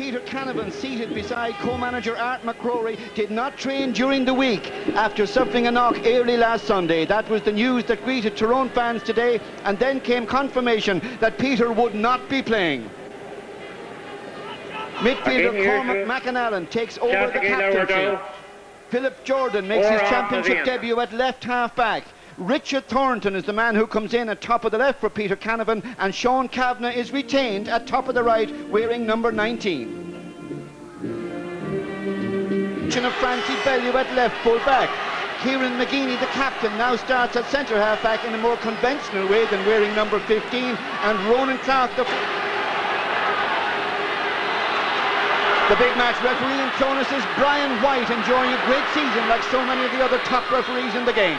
Peter Canavan, seated beside co-manager Art McCrory, did not train during the week after suffering a knock early last Sunday. That was the news that greeted Tyrone fans today, and then came confirmation that Peter would not be playing. Midfielder Cormac McAnallen takes over the captaincy. Philip Jordan makes his championship debut at left half-back. Richard Thornton is the man who comes in at top of the left for Peter Canavan, and Sean Kavanagh is retained at top of the right, wearing number 19. Of Francie Bellew at left full-back. Kieran McGeaney, the captain, now starts at centre half-back in a more conventional way than wearing number 15, and Ronan Clark, the big match referee in Clonus is Brian White, enjoying a great season like so many of the other top referees in the game.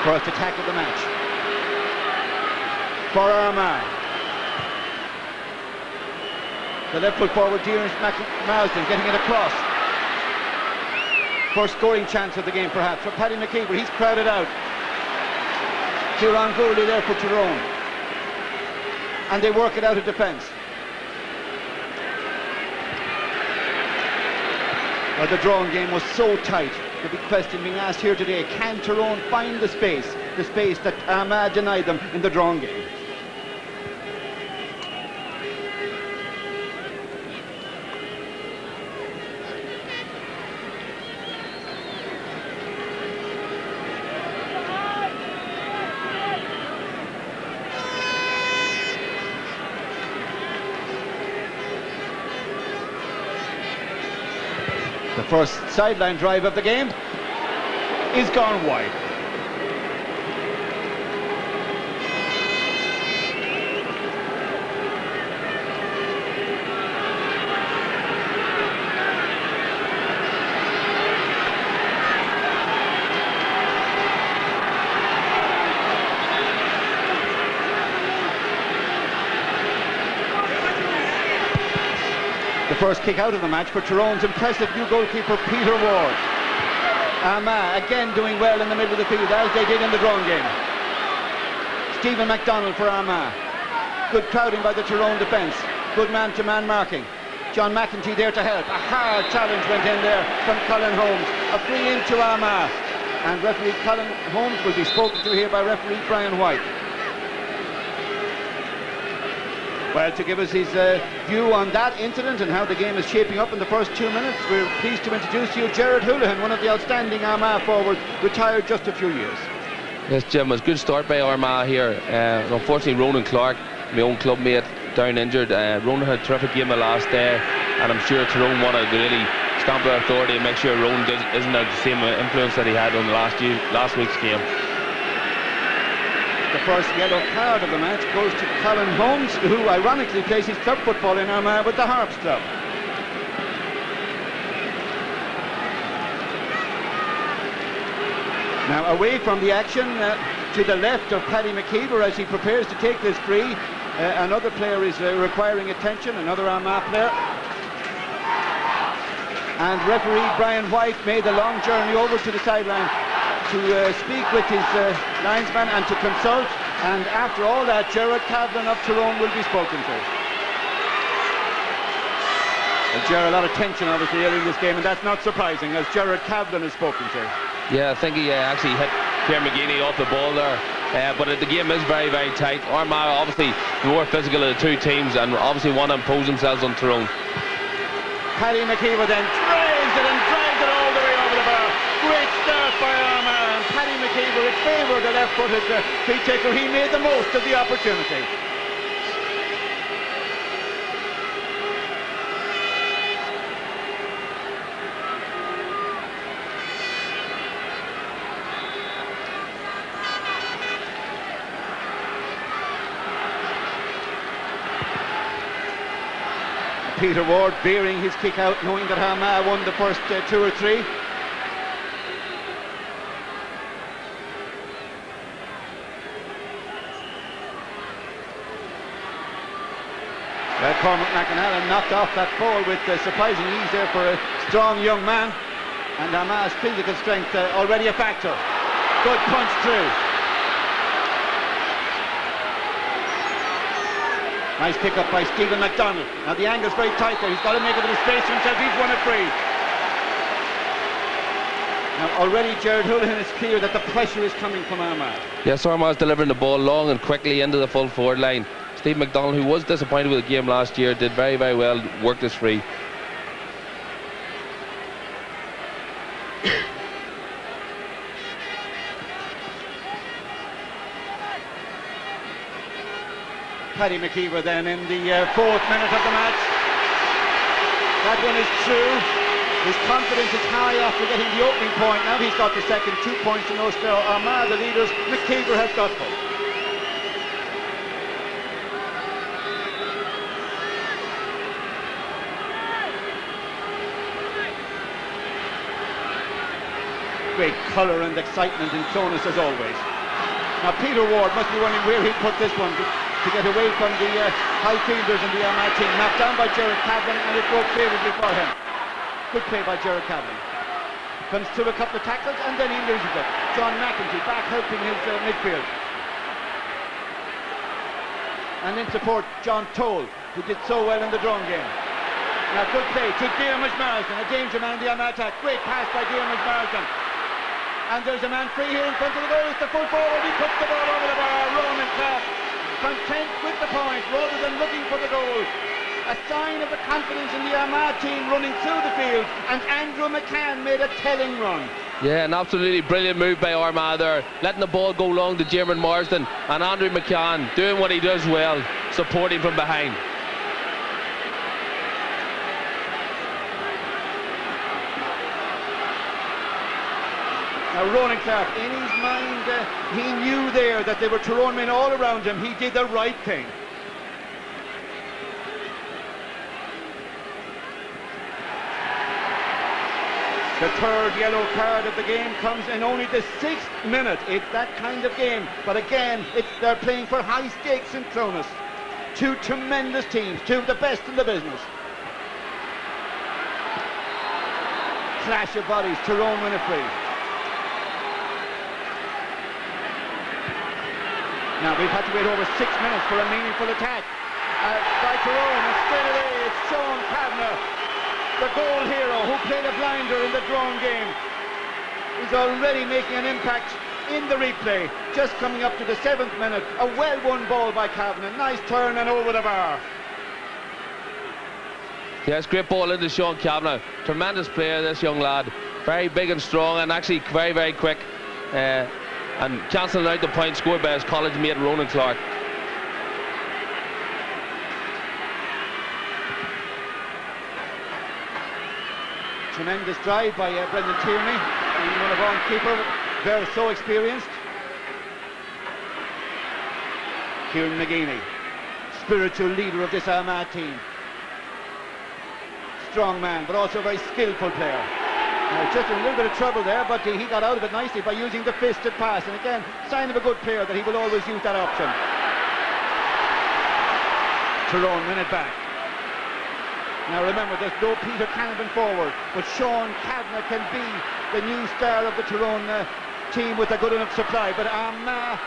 First attack of the match for Armagh. The left foot forward, Dearance Marsden, getting it across. First scoring chance of the game perhaps for Paddy McKeever. He's crowded out. Tyrone Gourley there for Tyrone. And they work it out of defence. Well, the drawing game was so tight. The big question being asked here today, can Tyrone find the space that Armagh denied them in the drawing game? The first sideline drive of the game is gone wide. The first kick out of the match for Tyrone's impressive new goalkeeper Peter Ward. Armagh again doing well in the middle of the field as they did in the drawing game. Stephen MacDonald for Armagh. Good crowding by the Tyrone defence. Good man-to-man marking. John McEntee there to help. A hard challenge went in there from Colin Holmes. A free into Armagh. And referee Colin Holmes will be spoken to here by referee Brian White. Well, to give us his view on that incident and how the game is shaping up in the first 2 minutes, we're pleased to introduce you Gerard Houlihan, one of the outstanding Armagh forwards, retired just a few years. Yes, Jim, it was a good start by Armagh here. Unfortunately, Ronan Clark, my own club mate, down injured. Ronan had a terrific game the last day, and I'm sure Tyrone wanted to really stamp their authority and make sure Ronan isn't the same influence that he had on last week's game. The first yellow card of the match goes to Colin Holmes, who ironically plays his club football in Armagh with the Harps Club. Now away from the action to the left of Paddy McKeever as he prepares to take this free. Another player is requiring attention, another Armagh player. And referee Brian White made the long journey over to the sideline to speak with his linesman and to consult, and after all that, Gerard Kavanagh of Tyrone will be spoken to. Well, Gerard, a lot of tension obviously early in this game, and that's not surprising as Gerard Kavanagh is spoken to. Yeah, I think he actually hit Kieran McGeaney off the ball there, but the game is very, very tight. Armagh obviously the more physical of the two teams and obviously want to impose themselves on Tyrone. Paddy McKeever then drives it all the way over the bar. Great start by Armagh. Paddy McKeever, it favoured the left-footed free taker. He made the most of the opportunity. Peter Ward bearing his kick out, knowing that Armagh won the first 2 or 3. Well, Cormac McAnallen knocked off that ball with surprising ease there for a strong young man. And Armagh's physical strength already a factor. Good punch through. Nice pick up by Stephen MacDonald. Now the angle's very tight there. He's got to make a bit of space for himself. He's won it free. Now already Gerard Houlihan is clear that the pressure is coming from Armagh. Yes, Armagh's delivering the ball long and quickly into the full forward line. Steve MacDonald, who was disappointed with the game last year, did very, very well, worked this free. Paddy McKeever then in the 4th minute of the match. That one is true. His confidence is high after getting the opening point. Now he's got the second, 2 points in Ulster. Armagh, the leaders. McKeever has got both. Great colour and excitement in Clonus as always. Now Peter Ward must be wondering where he put this one to get away from the high fielders in the Armagh team. Knocked down by Gerard Cavan and it broke favourably for him. Good play by Gerard Cavan. Comes through a couple of tackles and then he loses it. John McEntee back helping his midfield. And in support John Toll, who did so well in the drawn game. Now good play to Diarmuid Marsden, a danger man in the Armagh attack. Great pass by Diarmuid Marsden. And there's a man free here in front of the goal. It's the full forward. He puts the ball over the bar. Ronan Clark content with the point rather than looking for the goal. A sign of the confidence in the Armagh team running through the field, and Andrew McCann made a telling run. Yeah, an absolutely brilliant move by Armagh there, letting the ball go long to Diarmuid Marsden, and Andrew McCann doing what he does well, supporting from behind. Now Ronan Clark, in his mind, he knew there that there were Tyrone men all around him. He did the right thing. The 3rd yellow card of the game comes in only the 6th minute. It's that kind of game. But again, they're playing for high stakes in Clonus. 2 tremendous teams, 2 of the best in the business. Clash of bodies, Tyrone win a free. Now we've had to wait over 6 minutes for a meaningful attack by Tyrone, and straight away it's Sean Kavanagh, the goal hero who played a blinder in the drawn game. He's already making an impact in the replay, just coming up to the 7th minute. A well-won ball by Kavanagh, nice turn and over the bar. Yes, great ball into Sean Kavanagh. Tremendous player, this young lad. Very big and strong, and actually very, very quick. And cancelling out the point scored by his college mate Ronan Clark. Tremendous drive by Brendan Tierney, one of our keeper, very so experienced. Kieran McGeeney, spiritual leader of this Armagh team. Strong man, but also a very skillful player. Just a little bit of trouble there, but he got out of it nicely by using the fisted pass. And again, sign of a good player that he will always use that option. Tyrone win it back. Now remember, there's no Peter Canavan forward, but Sean Kavanagh can be the new star of the Tyrone team with a good enough supply. But Armagh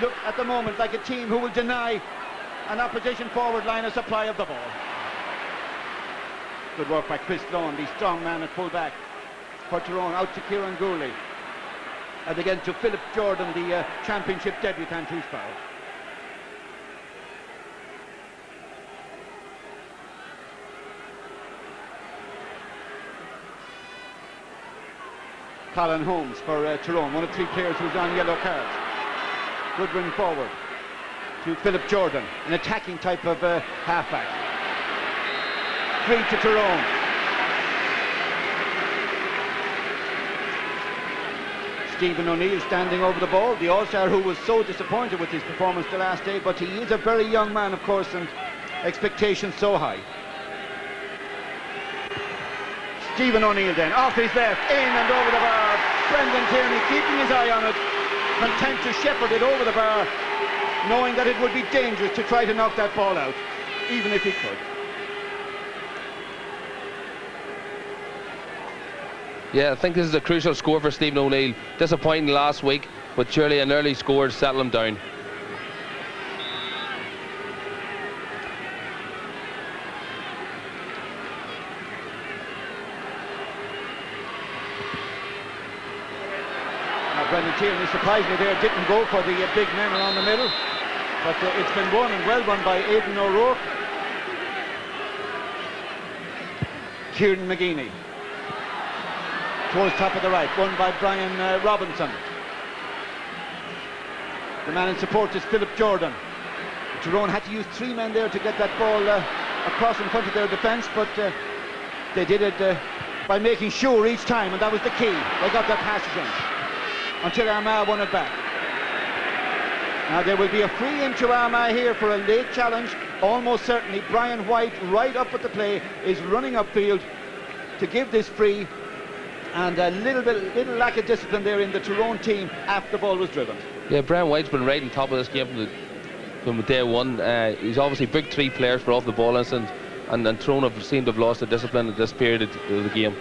look at the moment like a team who will deny an opposition forward line a supply of the ball. Good work by Chris Sloan, the strong man at full back. For Tyrone, out to Kieran Gourley. And again to Philip Jordan, the championship debutant who's fouled. Colin Holmes for Tyrone, one of 3 players who's on yellow cards. Good run forward to Philip Jordan, an attacking type of halfback. 3 to Tyrone. Stephen O'Neill standing over the ball, the All-Star who was so disappointed with his performance the last day, but he is a very young man, of course, and expectations so high. Stephen O'Neill then, off his left, in and over the bar. Brendan Tierney keeping his eye on it, content to shepherd it over the bar, knowing that it would be dangerous to try to knock that ball out, even if he could. Yeah, I think this is a crucial score for Stephen O'Neill. Disappointing last week, but surely an early score to settle him down. Brendan Tierney surprisingly there didn't go for the big men around the middle, but it's been won, and well won, by Aidan O'Rourke. Kieran McGeeney towards top of the right, won by Brian Robinson. The man in support is Philip Jordan. Tyrone had to use 3 men there to get that ball across in front of their defence, but they did it by making sure each time, and that was the key. They got their passes in until Armagh won it back. Now there will be a free into Armagh here for a late challenge. Almost certainly Brian White, right up at the play, is running upfield to give this free, and a little lack of discipline there in the Tyrone team after the ball was driven. Yeah, Brian White's been right on top of this game from day one. He's obviously big 3 players for off the ball instance, and Tyrone have seemed to have lost the discipline at this period of the game.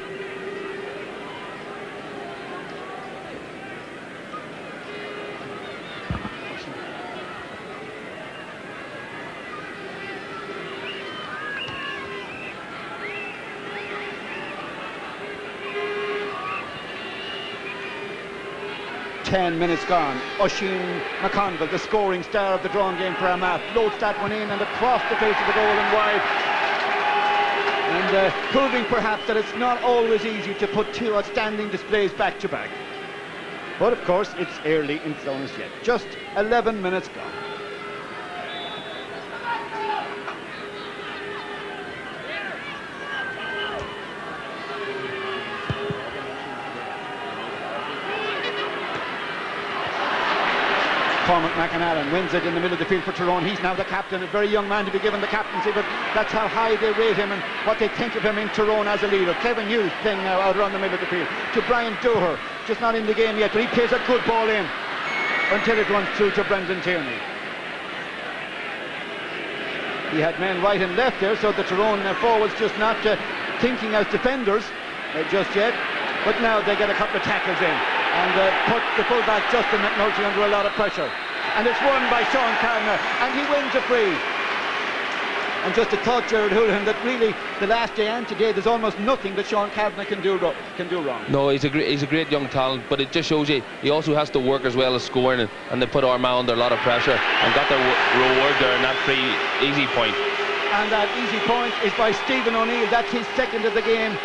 10 minutes gone. Oisín McConville, the scoring star of the drawn game for Armagh, floats that one in and across the face of the goal and wide. And proving perhaps that it's not always easy to put 2 outstanding displays back to back. But of course, it's early in Slowness yet. Just 11 minutes gone. Cormac McAnallen wins it in the middle of the field for Tyrone. He's now the captain, a very young man to be given the captaincy, but that's how high they rate him and what they think of him in Tyrone as a leader. Kevin Hughes playing now out around the middle of the field to Brian Dooher, just not in the game yet, but he plays a good ball in until it runs through to Brendan Tierney. He had men right and left there, so the Tyrone forwards just not thinking as defenders just yet, but now they get a couple of tackles in and put the fullback Justin McNulty under a lot of pressure. And it's won by Sean Kavanagh, and he wins a free. And just a thought, Gerard Houlihan, that really the last day and today there's almost nothing that Sean Kavanagh can do wrong. No, he's a great young talent, but it just shows you he also has to work as well as scoring, and they put Armagh under a lot of pressure and got their reward there in that free easy point. And that easy point is by Stephen O'Neill. That's his second of the game.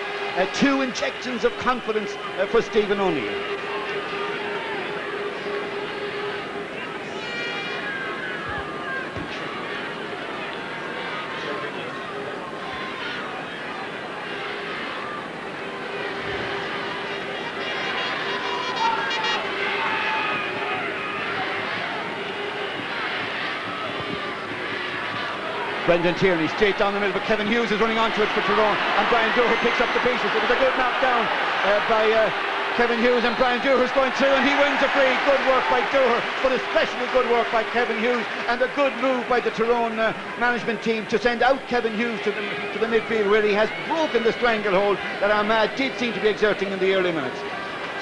2 injections of confidence for Stephen O'Neill. Brendan Tierney straight down the middle, but Kevin Hughes is running onto it for Tyrone, and Brian Dooher picks up the pieces. It was a good knockdown by Kevin Hughes, and Brian Dooher's going through, and he wins a free. Good work by Dooher, but especially good work by Kevin Hughes, and a good move by the Tyrone management team to send out Kevin Hughes to the midfield, where he has broken the stranglehold that Armagh did seem to be exerting in the early minutes.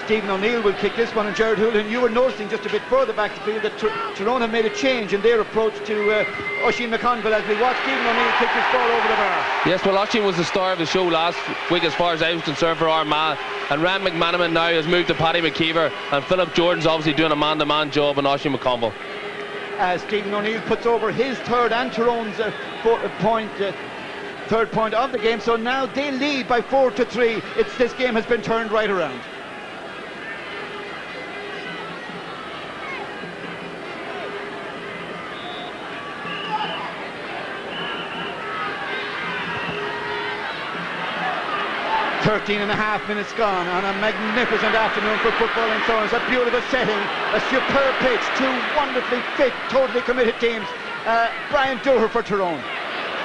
Stephen O'Neill will kick this one, and Gerard Houlihan, you were noticing just a bit further back the field that Tyrone have made a change in their approach to Oisín McConville as we watch Stephen O'Neill kick this ball over the bar. Yes, well, Oisín was the star of the show last week as far as I was concerned for Armagh, and Rand McManaman now has moved to Paddy McKeever, and Philip Jordan's obviously doing a man-to-man job on Oisín McConville. As Stephen O'Neill puts over his third and Tyrone's third point of the game, so now they lead by 4-3. This game has been turned right around. .5 minutes gone on a magnificent afternoon for football in Thorns. A beautiful setting, a superb pitch, 2 wonderfully fit, totally committed teams. Brian Dooher for Tyrone,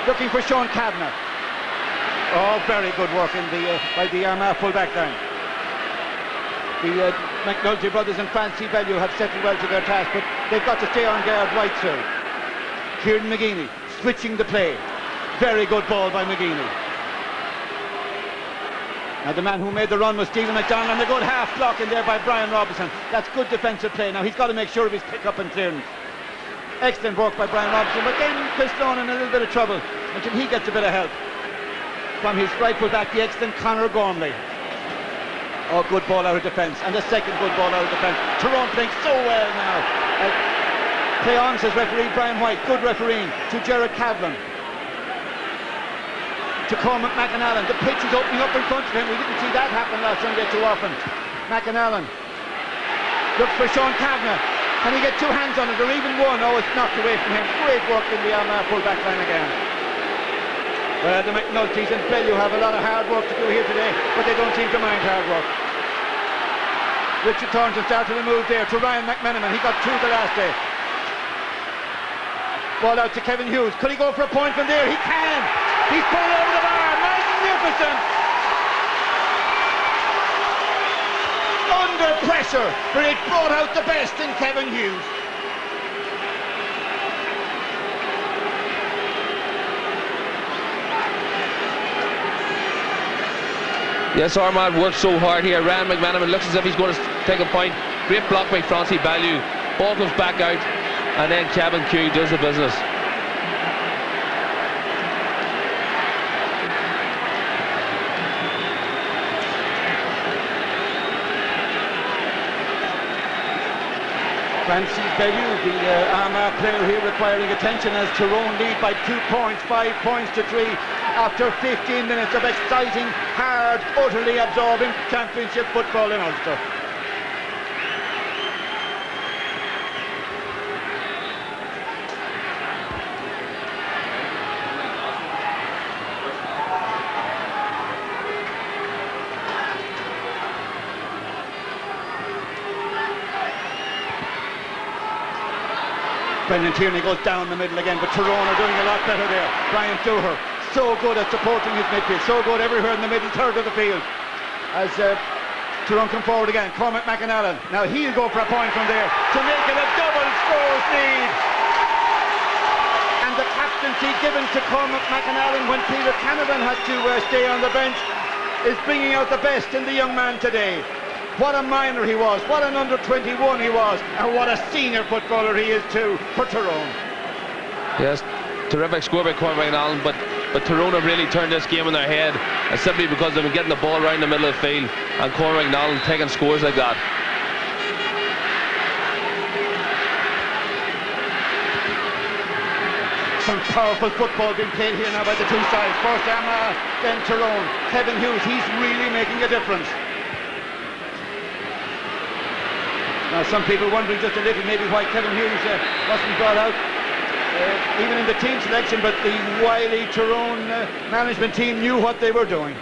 looking for Sean Kavanagh. Oh, very good work by the Armagh full-back line. The McNulty brothers and Fancy Value have settled well to their task, but they've got to stay on guard right through. Kieran McGeeney switching the play. Very good ball by McGeeney. Now the man who made the run was Stephen McDonald, and a good half block in there by Brian Robinson. That's good defensive play. Now he's got to make sure of his pick-up and clearance. Excellent work by Brian Robinson, but then Chris Sloan in a little bit of trouble until he gets a bit of help from his right full back, the excellent Conor Gormley. Oh, good ball out of defence, and the second good ball out of defence. Tyrone playing so well now. Play on, says referee Brian White. Good refereeing to Gerard Cavlin. To Cormac McAnallen. The pitch is opening up in front of him. We didn't see that happen last Sunday too often. McAnallen looks for Sean Kavanagh. Can he get two hands on it, or even one? Oh, it's knocked away from him. Great work in the Armagh full-back line again. The McNultys and Bellew have a lot of hard work to do here today, but they don't seem to mind hard work. Richard Thornton started to move there to Ryan McMenamin. He got two the last day. Ball out to Kevin Hughes. Could he go for a point from there? He can! He's pulled over the bar. Magnificent! Under pressure, but it brought out the best in Kevin Hughes. Yes, Armagh worked so hard here. Ryan McManaman looks as if he's going to take a point. Great block by Francie Bellew. Ball comes back out, and then Kevin Q does the business. Francie Bellew, the Armagh player here, requiring attention as Tyrone lead by 2 points, 5 points to 3 after 15 minutes of exciting, hard, utterly absorbing championship football in Ulster. Brendan Tierney goes down the middle again, but Tyrone are doing a lot better there. Brian Dooher, so good at supporting his midfield, so good everywhere in the middle third of the field. As Tyrone come forward again, Cormac McAnallen. Now he'll go for a point from there to make it a double scores lead. And the captaincy given to Cormac McAnallen when Peter Canavan had to stay on the bench is bringing out the best in the young man today. What a minor he was, what an under-21 he was, and what a senior footballer he is too for Tyrone. Yes, terrific score by Cormac McAnallen, but Tyrone have really turned this game on their head, simply because they've been getting the ball around the middle of the field, and Cormac McAnallen taking scores like that. Some powerful football being played here now by the two sides. First Armagh, then Tyrone. Kevin Hughes, he's really making a difference. Now some people wondering just a little maybe why Kevin Hughes wasn't brought out even in the team selection, but the wily Tyrone management team knew what they were doing.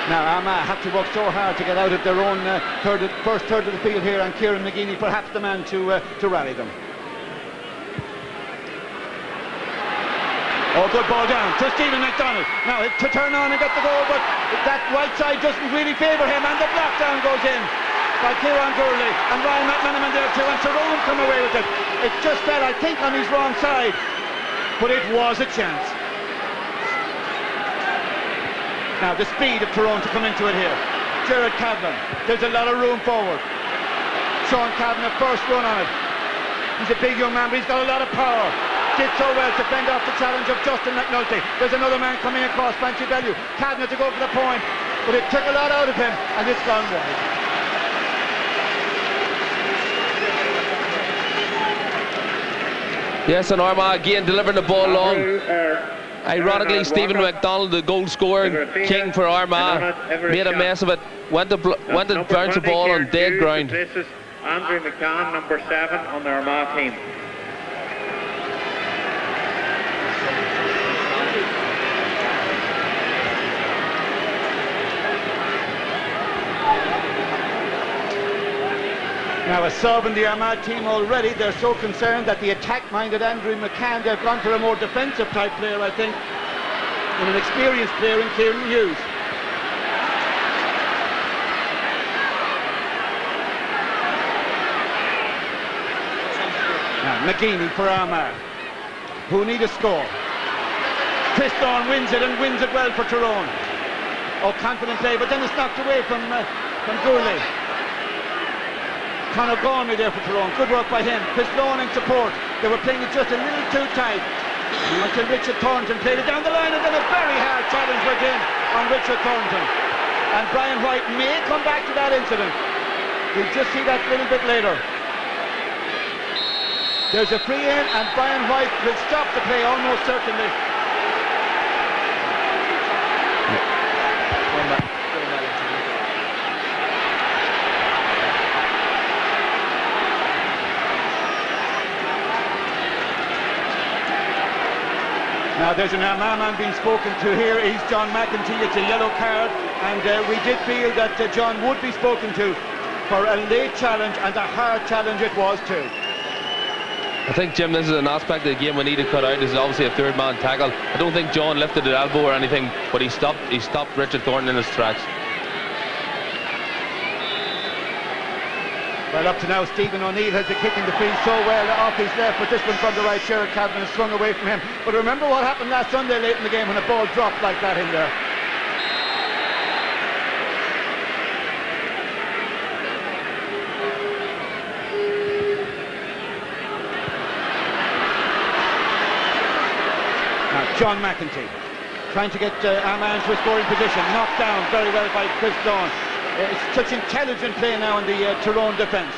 Now Armagh have to work so hard to get out of their own first third of the field here, and Kieran McGeeney perhaps the man to rally them. Oh, good ball down to Stephen McDonald. Now to turn on and get the goal, but that right side doesn't really favour him, and the block down goes in by Kieran Gurley, and Ryan McManaman there too, and Tyrone come away with it. It just fell, I think, on his wrong side, but it was a chance. Now the speed of Tyrone to come into it here. Gerard Cavlin, there's a lot of room forward. Sean Kavanagh, first run on it. He's a big young man, but he's got a lot of power. Did so well to fend off the challenge of Justin McNulty. There's another man coming across, Francie Bellew. Kavanagh to go for the point, but it took a lot out of him, and it's gone wide. Yes, and Armagh again delivering the ball long. Ironically, Stephen McDonald, the goal scoring king for Armagh, made a mess of it. Went to bounce the ball on dead ground. This is Andrew McCann, number 7 on the Armagh team. Now a sub in the Armagh team already. They're so concerned that the attack-minded Andrew McCann, they've gone for a more defensive type player, I think, and an experienced player in Kieran Hughes. Now McGeeney for Armagh, who need a score. Chris Thorne wins it, and wins it well for Tyrone. Oh, confident play, but then it's knocked away from Gourlay. Conor Gormley there for Tyrone. Good work by him. Chris Lohan in support. They were playing it just a little too tight until Richard Thornton played it down the line, and then a very hard challenge went in on Richard Thornton. And Brian White may come back to that incident. We'll just see that a little bit later. There's a free in, and Brian White will stop the play almost certainly. Now there's an Armagh man being spoken to here. He's John McEntee. It's a yellow card, and we did feel that John would be spoken to for a late challenge, and a hard challenge it was too. I think, Jim, this is an aspect of the game we need to cut out. This is obviously a third man tackle. I don't think John lifted the elbow or anything, but he stopped Richard Thornton in his tracks. Well, up to now, Stephen O'Neill has been kicking the free so well off his left, but this one from the right, Sherrod Cadman has swung away from him. But remember what happened last Sunday late in the game when a ball dropped like that in there. Now, John McEntee trying to get Armagh into a scoring position. Knocked down very well by Chris Lohan. It's such intelligent play now in the Tyrone defence.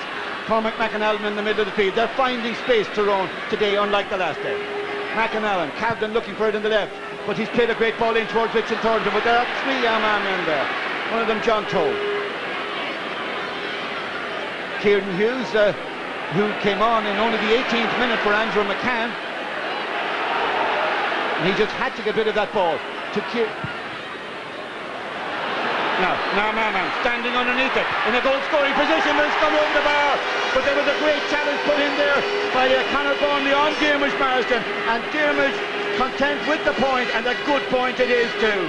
Cormac McAnallen in the middle of the field. They're finding space, Tyrone, today, unlike the last day. McAnallen, Cadman looking for it in the left, but he's played a great ball in towards Richard Thornton, but there are three Armagh men there. One of them, John Toll. Kieran Hughes, who came on in only the 18th minute for Andrew McCann. And he just had to get rid of that ball to Kieran. Now Armagh standing underneath it in a goal scoring position, but it's come over the bar. But there was a great challenge put in there by Conor Gormley on Diarmuid Marsden, and Diarmuid content with the point, and a good point it is too.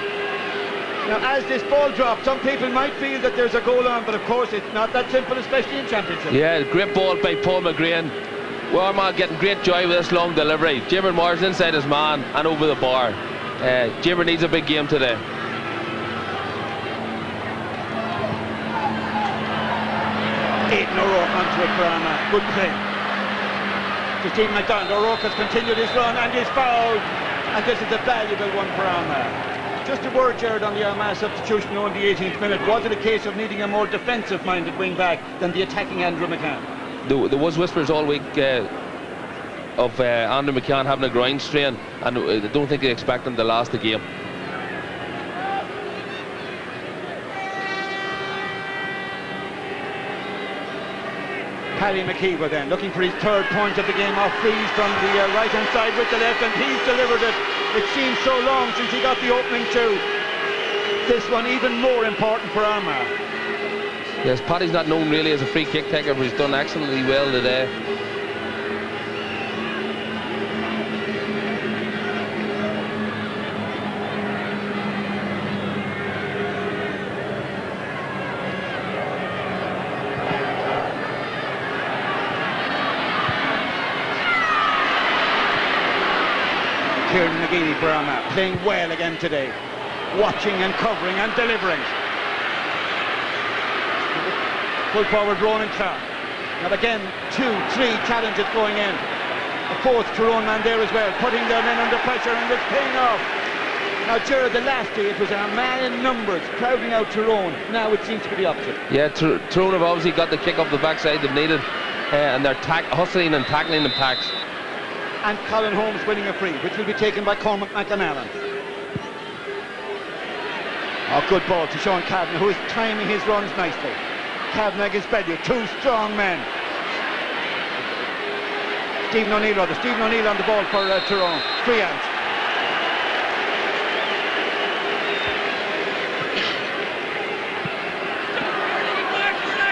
Now as this ball drops, some people might feel that there's a goal on, but of course it's not that simple, especially in Championship. Yeah, great ball by Paul McGrain. Armagh getting great joy with this long delivery. Diarmuid Marsden inside his man and over the bar. Diarmuid needs a big game today. Aidan O'Rourke onto it for Armagh. Good play to Stephen McDonald. O'Rourke has continued his run and is fouled, and this is a valuable one for Armagh. Just a word, Gerard, on the Armagh substitution on the 18th minute. Was it a case of needing a more defensive-minded wing-back than the attacking Andrew McCann? There was whispers all week of Andrew McCann having a groin strain, and I don't think they expect him to last the game. Paddy McKeever then, looking for his third point of the game off freeze from the right-hand side with the left, and he's delivered it. It seems so long since he got the opening too. This one even more important for Armagh. Yes, Paddy's not known really as a free kick taker, but he's done excellently well today. Kieran McGeady for Armagh, playing well again today, watching and covering and delivering. Full forward Ronan Clark. Now again, 2-3 challenges going in. A fourth Tyrone man there as well, putting their men under pressure, and it's paying off. Now, Gerard, the last day it was Armagh in numbers crowding out Tyrone. Now it seems to be the opposite. Yeah, Tyrone have obviously got the kick off the backside they've needed, and they're hustling and tackling in packs. And Colin Holmes winning a free, which will be taken by Cormac McAnallen. Oh, good ball to Sean Kavanagh, who is timing his runs nicely. Kavanagh against Bellew, two strong men. Stephen O'Neill on the ball for Tyrone. Free out.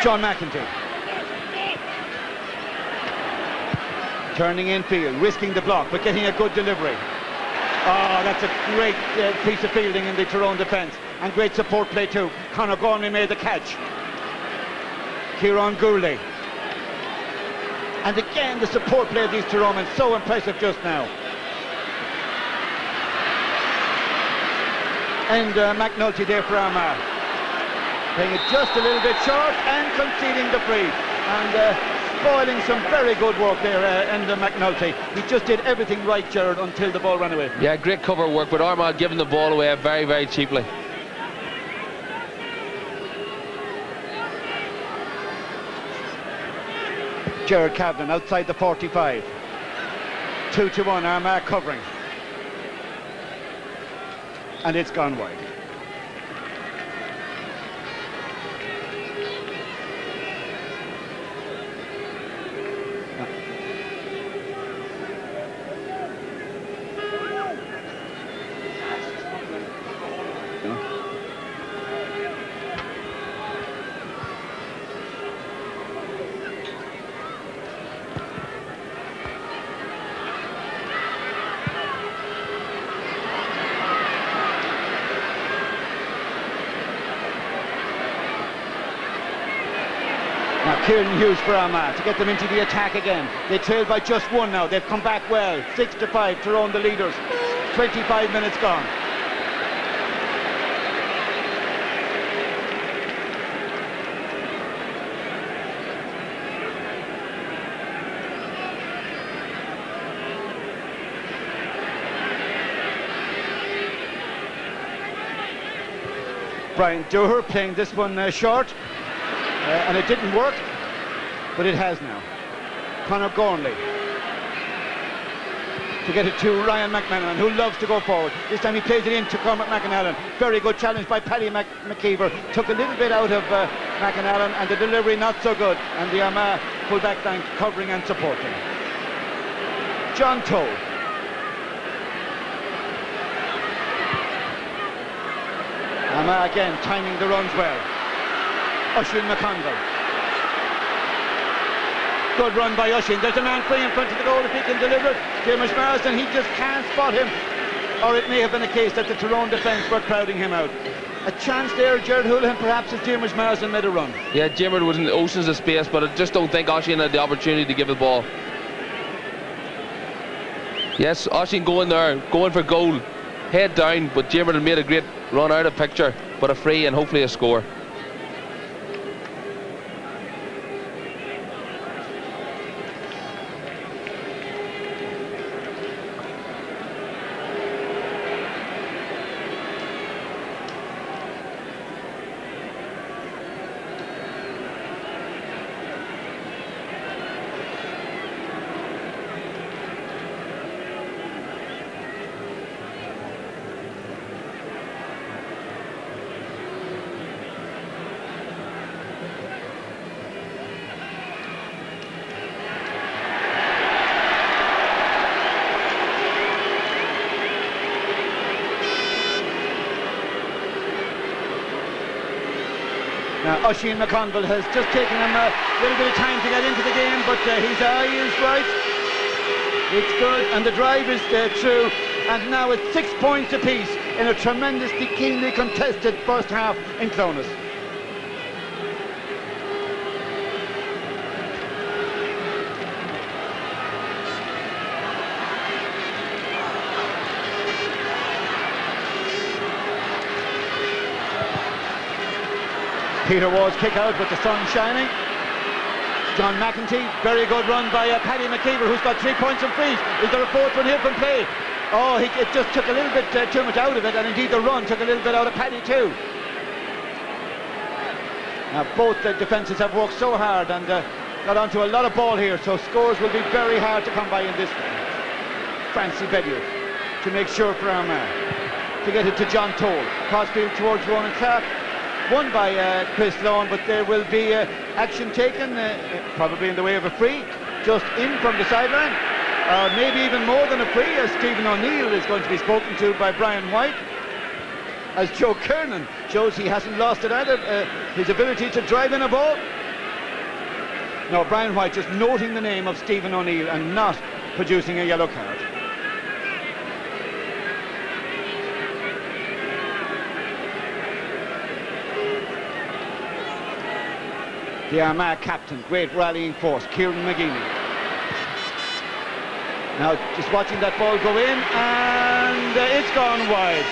John McEntee. Turning infield, risking the block, but getting a good delivery. Oh, that's a great piece of fielding in the Tyrone defence, and great support play too. Conor Gormley made the catch. Kieran Gourlay. And again, the support play of these Tyrone, so impressive just now. And McNulty there for Armagh. Playing it just a little bit short and conceding the free. And spoiling some very good work there, McNulty. He just did everything right, Gerard, until the ball ran away. Yeah, great cover work, but Armagh giving the ball away very, very cheaply. Gerard Cavlin outside the 45. 2-1, Armagh covering. And it's gone wide. Kieran Hughes for Armagh to get them into the attack again. They trail by just one now. They've come back well. 6-5, Tyrone the leaders. 25 minutes gone. Brian Dooher playing this one short. And it didn't work, but it has now. Conor Gormley to get it to Ryan McManaman, who loves to go forward. This time he plays it in to Cormac McAnallen. Very good challenge by Paddy McKeever. Took a little bit out of McAnallen, and the delivery not so good. And the Armagh full-back line covering and supporting. John Toll. Armagh again timing the runs well. Oisin McConville. Good run by Oisin. There's a man free in front of the goal if he can deliver it. James Marsden, he just can't spot him. Or it may have been a case that the Tyrone defence were crowding him out. A chance there, Gerard Houlihan, perhaps as James Marsden made a run. Yeah, James was in the oceans of space, but I just don't think Oisin had the opportunity to give the ball. Yes, Oisin going there, going for goal. Head down, but James had made a great run out of picture, but a free and hopefully a score. Now, Oisin McConville has just taken him a little bit of time to get into the game, but his eye is right. It's good, and the drive is true. And now it's 6 points apiece in a tremendously keenly contested first half in Clonus. Peter Ward's kick out with the sun shining. John McEntee, very good run by Paddy McKeever, who's got 3 points and frees. Is there a fourth one here from play? Oh, it just took a little bit too much out of it, and indeed the run took a little bit out of Paddy too. Now both the defences have worked so hard and got onto a lot of ball here, so scores will be very hard to come by in this game. Francie Bellew to make sure for Armagh. To get it to John Toll. Crossfield towards Ronan Clark. Won by Chris Lawn, but there will be action taken, probably in the way of a free, just in from the sideline, or maybe even more than a free, as Stephen O'Neill is going to be spoken to by Brian White, as Joe Kernan shows he hasn't lost it either, his ability to drive in a ball. No, Brian White just noting the name of Stephen O'Neill and not producing a yellow card. The Armagh captain, great rallying force, Kieran McGeeney. Now just watching that ball go in, and it's gone wide.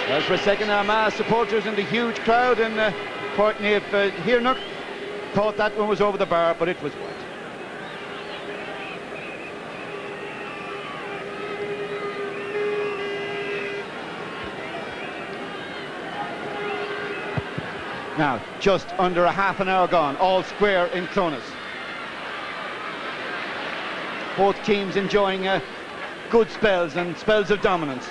As for a second, Armagh supporters in the huge crowd in Portney of Hearnock thought that one was over the bar, but it was wide. Now, just under a half an hour gone, all square in Clonus. Both teams enjoying good spells and spells of dominance.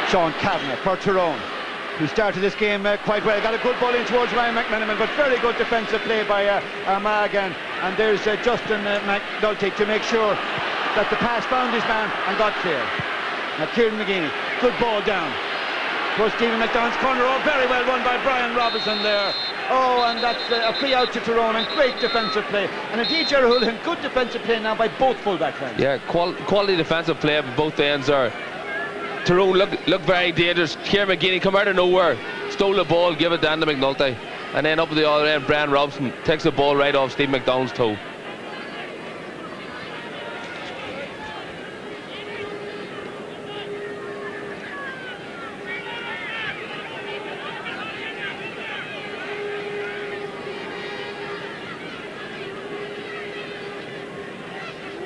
Sean Kavanagh for Tyrone, who started this game quite well. Got a good ball in towards Ryan McMenamin, but very good defensive play by Armagh again. And there's Justin McNulty to make sure that the pass found his man and got clear. Now Kieran McGeaney, good ball down towards Stephen McDonald's corner. Oh, very well run by Brian Robinson there. Oh, and that's a free out to Tyrone, and great defensive play. And indeed, Gerard Houlihan, good defensive play now by both full-back lines. Yeah, quality defensive play on both ends there. Tyrone look very dangerous. Kieran McGeaney come out of nowhere, stole the ball, give it down to McNulty, and then up at the other end, Brian Robson takes the ball right off Steve McDonald's toe.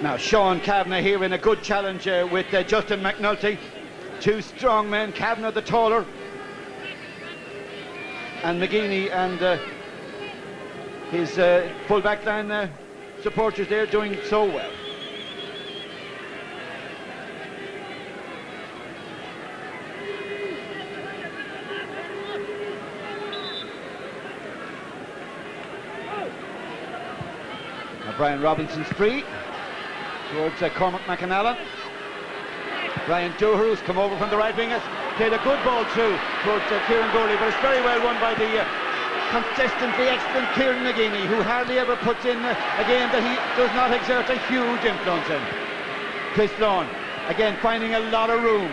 Now Sean Kavanagh here in a good challenge with Justin McNulty. Two strong men, Kavanagh the taller, and McGeaney and his full-back line supporters there doing so well. Now Brian Robinson's free towards Cormac McAnally. Brian Dooher, who's come over from the right wing, has played a good ball through towards Kieran Gurley, but it's very well won by the consistently excellent Kieran McGeaney, who hardly ever puts in a game that he does not exert a huge influence in. Chris Lawn, again finding a lot of room.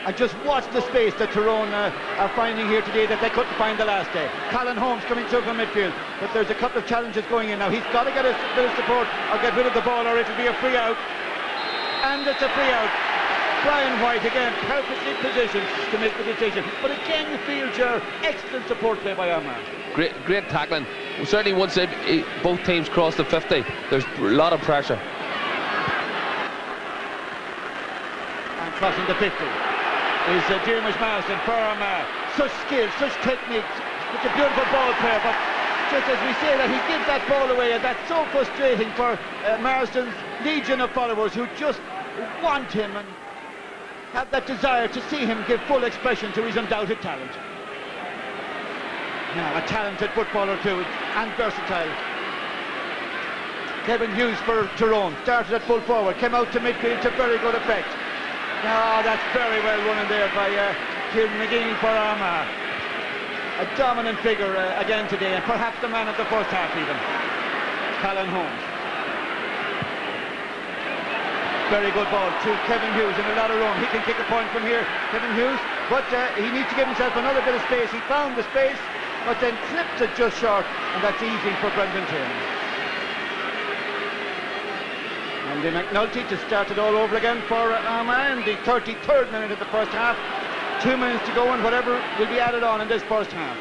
And just watch the space that Tyrone are finding here today that they couldn't find the last day. Colin Holmes coming through from midfield, but there's a couple of challenges going in now. He's got to get a bit of support or get rid of the ball, or it'll be a free out. And it's a free out. Brian White again perfectly positioned to make the decision, but again you feel your excellent support play by Armagh. Great tackling. Certainly once both teams cross the 50, there's a lot of pressure. And crossing the 50 is Diarmuid Marsden for Armagh. Such skill, such technique, such a beautiful ball player, but just as we say that, he gives that ball away, and that's so frustrating for Marsden's legion of followers who just want him and have that desire to see him give full expression to his undoubted talent. Now, a talented footballer too, and versatile. Kevin Hughes for Tyrone, started at full forward, came out to midfield to very good effect. Now, that's very well run in there by Kieran McGeaney for Armagh. A dominant figure again today, and perhaps the man of the first half even. Colin Holmes. Very good ball to Kevin Hughes in a lot of room. He can kick a point from here, Kevin Hughes, but he needs to give himself another bit of space. He found the space, but then clipped it just short, and that's easy for Brendan Tierney. And the McNulty to start it all over again for Armagh in the 33rd minute of the first half. 2 minutes to go, and whatever will be added on in this first half.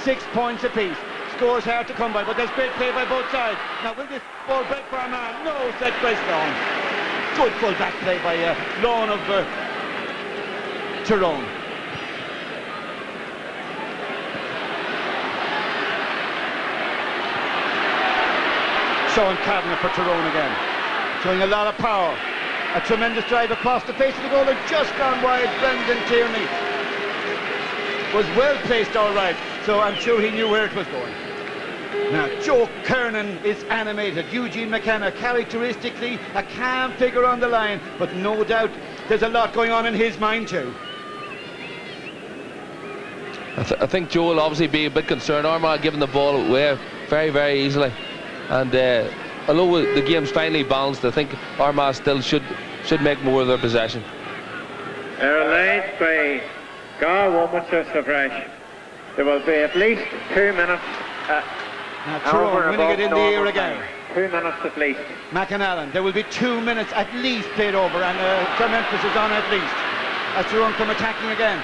6 points apiece. Scores hard to come by, but there's great play by both sides. Now will this ball break for Armagh? No, said Chris Lawn. Good full back play by Lawn of Tyrone. Sean Kavanagh for Tyrone again, showing a lot of power. A tremendous drive across the face of the goal and just gone wide. Brendan Tierney was well placed, all right, so I'm sure he knew where it was going. Now Joe Kernan is animated. Eugene McKenna, characteristically a calm figure on the line, but no doubt there's a lot going on in his mind too. I think Joe will obviously be a bit concerned. Armagh giving the ball away very, very easily, and although the game's finally balanced, I think Armagh still should make more of their possession. They're led by Gar Woman's afresh. There will be at least 2 minutes Now Tyrone winning it in the air again. 2 minutes at least. McAnallen, there will be 2 minutes at least played over, and some emphasis on at least, as Tyrone come attacking again.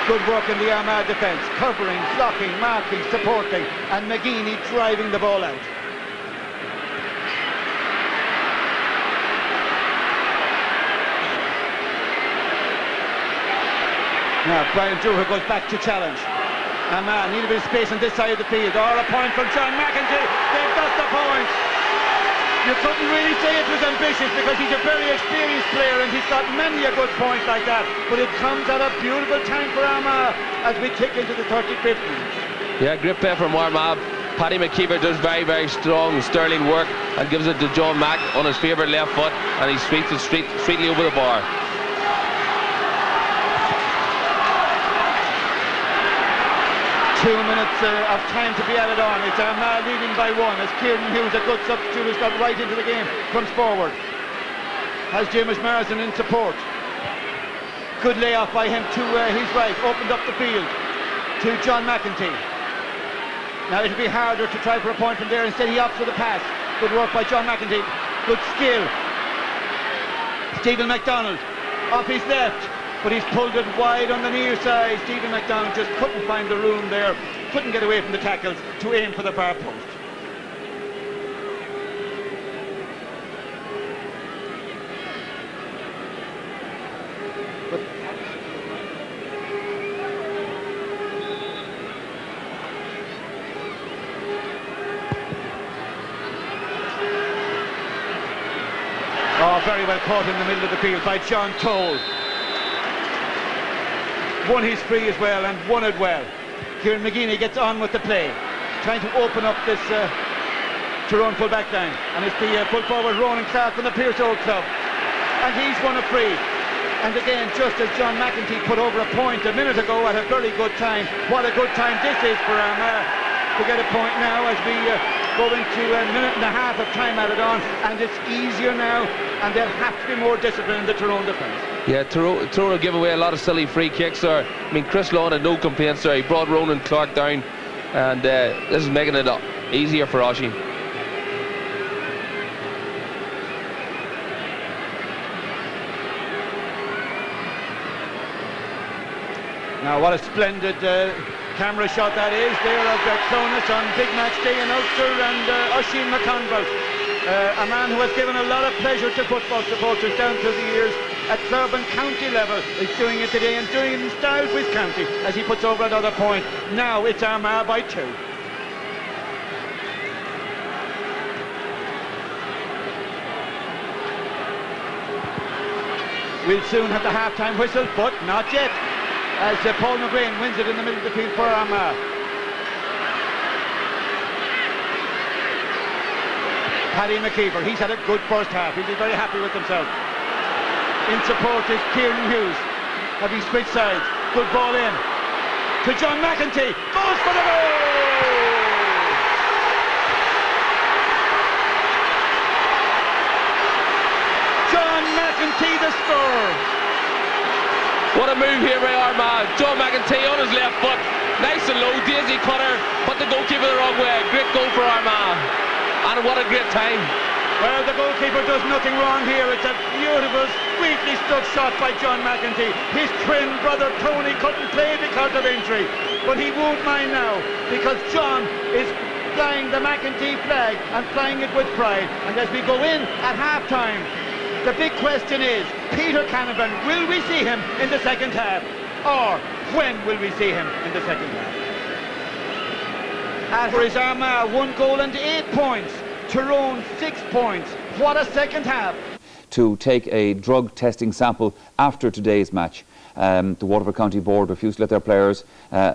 Good work in the Armagh defence, covering, blocking, marking, supporting, and McGeaney driving the ball out. Now Brian Dooher goes back to challenge. Armagh need a bit of space on this side of the field. Or a point from John McEntee. They've got the point. You couldn't really say it was ambitious because he's a very experienced player and he's got many a good point like that. But it comes at a beautiful time for Armagh as we kick into the 35th minute. Yeah, great play from Armagh. Paddy McKeever does very, very strong, sterling work and gives it to John Mack on his favourite left foot, and he sweeps it straightly over the bar. 2 minutes of time to be added on. It's Armagh leading by 1 as Kieran Hughes, a good substitute, has got right into the game, comes forward. Has James Marsden in support. Good layoff by him to his right, opened up the field to John McEntee. Now it'll be harder to try for a point from there, instead he opts for the pass. Good work by John McEntee, good skill. Stephen MacDonald off his left, but he's pulled it wide on the near side. Stephen MacDonald just couldn't find the room there, couldn't get away from the tackles to aim for the far post. Very well caught in the middle of the field by John Toll. Won his free as well and won it well. Kieran McGeaney gets on with the play, trying to open up this Tyrone full back line, and it's the full forward Ronan Clark from the Pierce Old Club, and he's won a free. And again, just as John McEntee put over a point a minute ago at a very good time, what a good time this is for Armagh to get a point now as we go into a minute and a half of time added on, and it's easier now, and they'll have to be more disciplined in the Tyrone defence. Yeah, Tyrone will give away a lot of silly free kicks there. I mean, Chris Lawn had no complaints there. He brought Ronan Clark down, and this is making it easier for Oshie. Now what a splendid camera shot that is there of Clonus on big match day in Ulster, and Oisin McConville, a man who has given a lot of pleasure to football supporters down through the years at club and county level. He's doing it today and doing it in style for his county as he puts over another point. Now it's Armagh by 2. We'll soon have the half-time whistle, but not yet, as Paul McGrain wins it in the middle of the field for Armagh. Paddy McKeever, he's had a good first half. He'll be very happy with himself. In support is Kieran Hughes. Have he switched sides? Good ball in to John McEntee. Goes for the goal! John McEntee the scorer. What a move here by Armagh. John McEntee on his left foot, nice and low, daisy cutter, put the goalkeeper the wrong way. Great goal for Armagh, and what a great time. Well, the goalkeeper does nothing wrong here. It's a beautiful, sweetly struck shot by John McEntee. His twin brother Tony couldn't play because of injury, but he won't mind now because John is flying the McEntee flag and flying it with pride. And as we go in at half-time, the big question is, Peter Canavan, will we see him in the second half? Or when will we see him in the second half? As for his Armagh, 1 goal and 8 points. Tyrone 6 points. What a second half. To take a drug testing sample after today's match. The Waterford County Board refused to let their players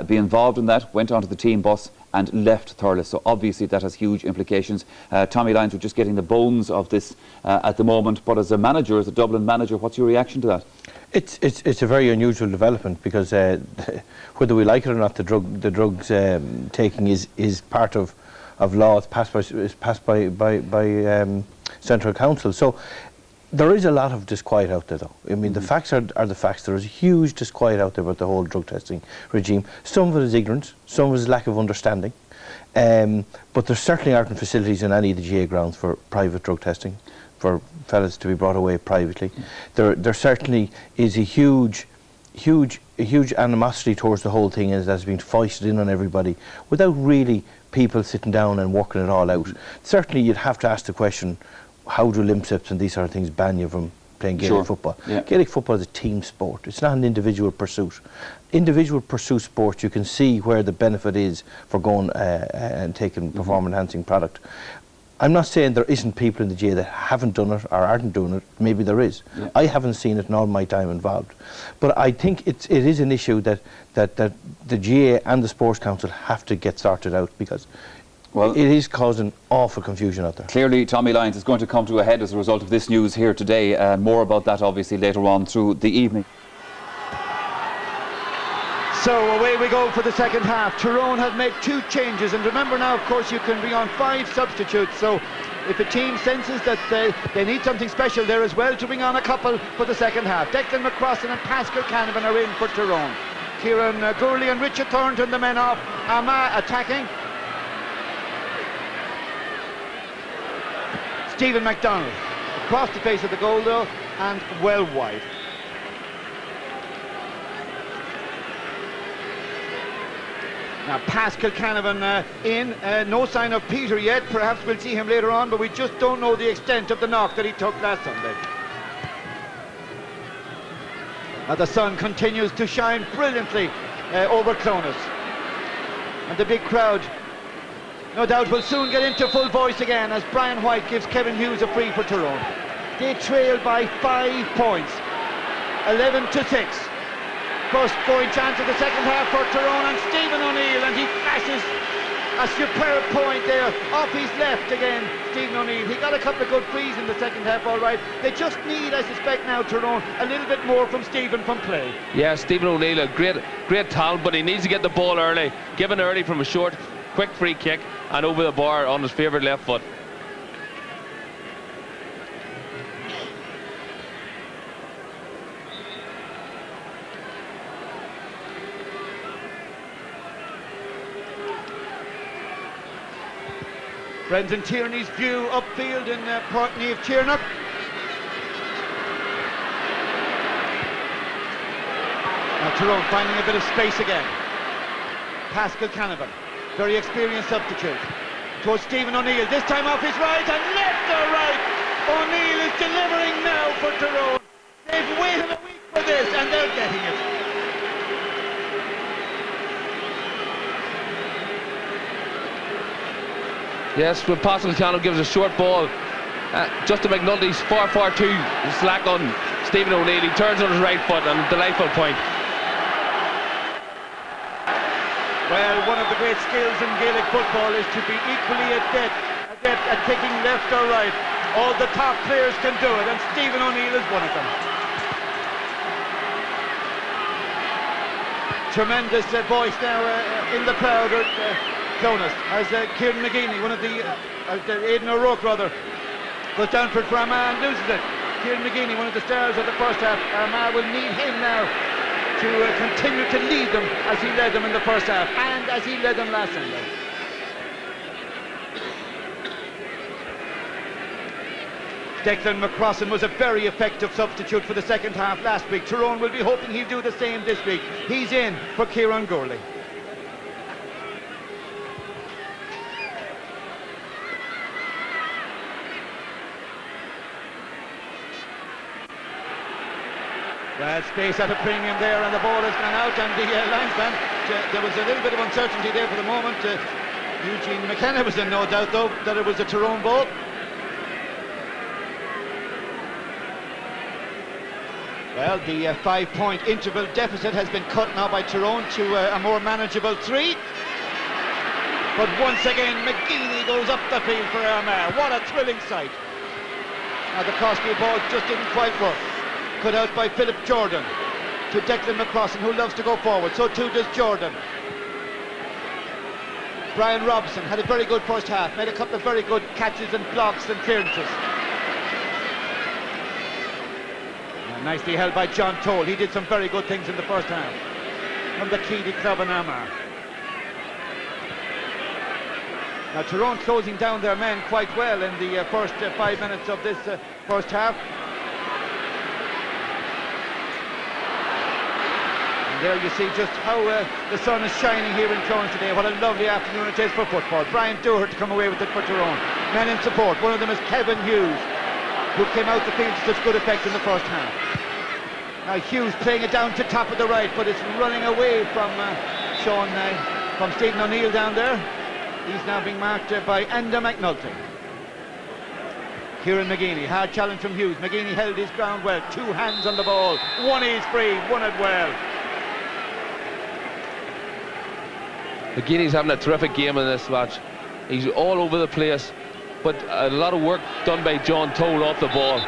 be involved in that, went onto the team bus and left Thurles. So obviously that has huge implications. Tommy Lyons, we're just getting the bones of this at the moment, but as a manager, as a Dublin manager, what's your reaction to that? It's a very unusual development because whether we like it or not, the drugs taking is part of law. It's passed by Central Council. So There is a lot of disquiet out there, though. I mean, the facts are the facts. There is a huge disquiet out there about the whole drug testing regime. Some of it is ignorance, some of it is lack of understanding. But there certainly aren't facilities in any of the GA grounds for private drug testing, for fellas to be brought away privately. There certainly is a huge animosity towards the whole thing, as that's been foisted in on everybody without really people sitting down and working it all out. Certainly you'd have to ask the question, how do limp-steps and these sort of things ban you from playing Gaelic football? Yeah. Gaelic football is a team sport. It's not an individual pursuit. Individual pursuit sports, you can see where the benefit is for going and taking performance-enhancing product. I'm not saying there isn't people in the GA that haven't done it or aren't doing it. Maybe there is. Yeah. I haven't seen it in all my time involved. But I think it is an issue that the GA and the Sports Council have to get sorted out, because it is causing awful confusion out there. Clearly, Tommy Lyons is going to come to a head as a result of this news here today. More about that, obviously, later on through the evening. So away we go for the second half. Tyrone have made 2 changes, and remember now, of course, you can be on 5 substitutes. So if a team senses that they need something special there as well, to bring on a couple for the second half. Declan McCrossan and Pascal Canavan are in for Tyrone. Kieran Gurley and Richard Thornton, the men off. Armagh attacking. Stephen MacDonald across the face of the goal though, and well wide. Now Pascal Canavan in, no sign of Peter yet. Perhaps we'll see him later on, but we just don't know the extent of the knock that he took last Sunday. Now the sun continues to shine brilliantly over Clonus, and the big crowd no doubt will soon get into full voice again as Brian White gives Kevin Hughes a free for Tyrone. They trail by 5 points, 11-6. First scoring chance of the second half for Tyrone, and Stephen O'Neill, and he flashes a superb point there off his left again. Stephen O'Neill, he got a couple of good frees in the second half, all right. They just need, I suspect now, Tyrone, a little bit more from Stephen from play. Yeah, Stephen O'Neill, a great talent, but he needs to get the ball early, given early from a short, quick free kick and over the bar on his favourite left foot. Brendan Tierney's view upfield in Portney of Tiernock. Now Tyrone finding a bit of space again. Pascal Canavan, very experienced substitute. Towards Stephen O'Neill, this time off his right and left or right. O'Neill is delivering now for Tyrone. They've waited a week for this and they're getting it. Yes, when Pascal Canavan gives a short ball, Justin McNulty's far too slack on Stephen O'Neill. He turns on his right foot and a delightful point. Well, one of the great skills in Gaelic football is to be equally adept at kicking left or right. All the top players can do it, and Stephen O'Neill is one of them. Tremendous voice now in the crowd. Clonus, as Kieran McGeeney, one of the Aidan O'Rourke rather, goes down for Armagh and loses it. Kieran McGeeney, one of the stars of the first half. Armagh will need him now to continue to lead them as he led them in the first half and as he led them last Sunday. Declan McCrossan was a very effective substitute for the second half last week. Tyrone will be hoping he'll do the same this week. He's in for Kieran Gurley. Well, space at a premium there, and the ball has gone out, and the linesman, there was a little bit of uncertainty there for the moment. Eugene McKenna was in no doubt, though, that it was a Tyrone ball. Well, the 5-point interval deficit has been cut now by Tyrone to a more manageable 3. But once again, McGeeney goes up the field for Armagh. What a thrilling sight. Now the costly ball just didn't quite work. Cut out by Philip Jordan to Declan McCrossan, who loves to go forward. So too does Jordan. Brian Robson had a very good first half, made a couple of very good catches and blocks and clearances. Nicely held by John Toll. He did some very good things in the first half. From the Keady club in Armagh. Now Tyrone closing down their men quite well in the first 5 minutes of this first half. And there you see just how the sun is shining here in Clones today. What a lovely afternoon it is for football. Brian Doherty to come away with it for Tyrone. Men in support. One of them is Kevin Hughes, who came out the field to such good effect in the first half. Now Hughes playing it down to top of the right, but it's running away from from Stephen O'Neill down there. He's now being marked by Enda McNulty. Kieran McGeeney, hard challenge from Hughes. McGeeney held his ground well. 2 hands on the ball. One is free, won it well. McGeeney's having a terrific game in this match. He's all over the place, but a lot of work done by John Toll off the ball.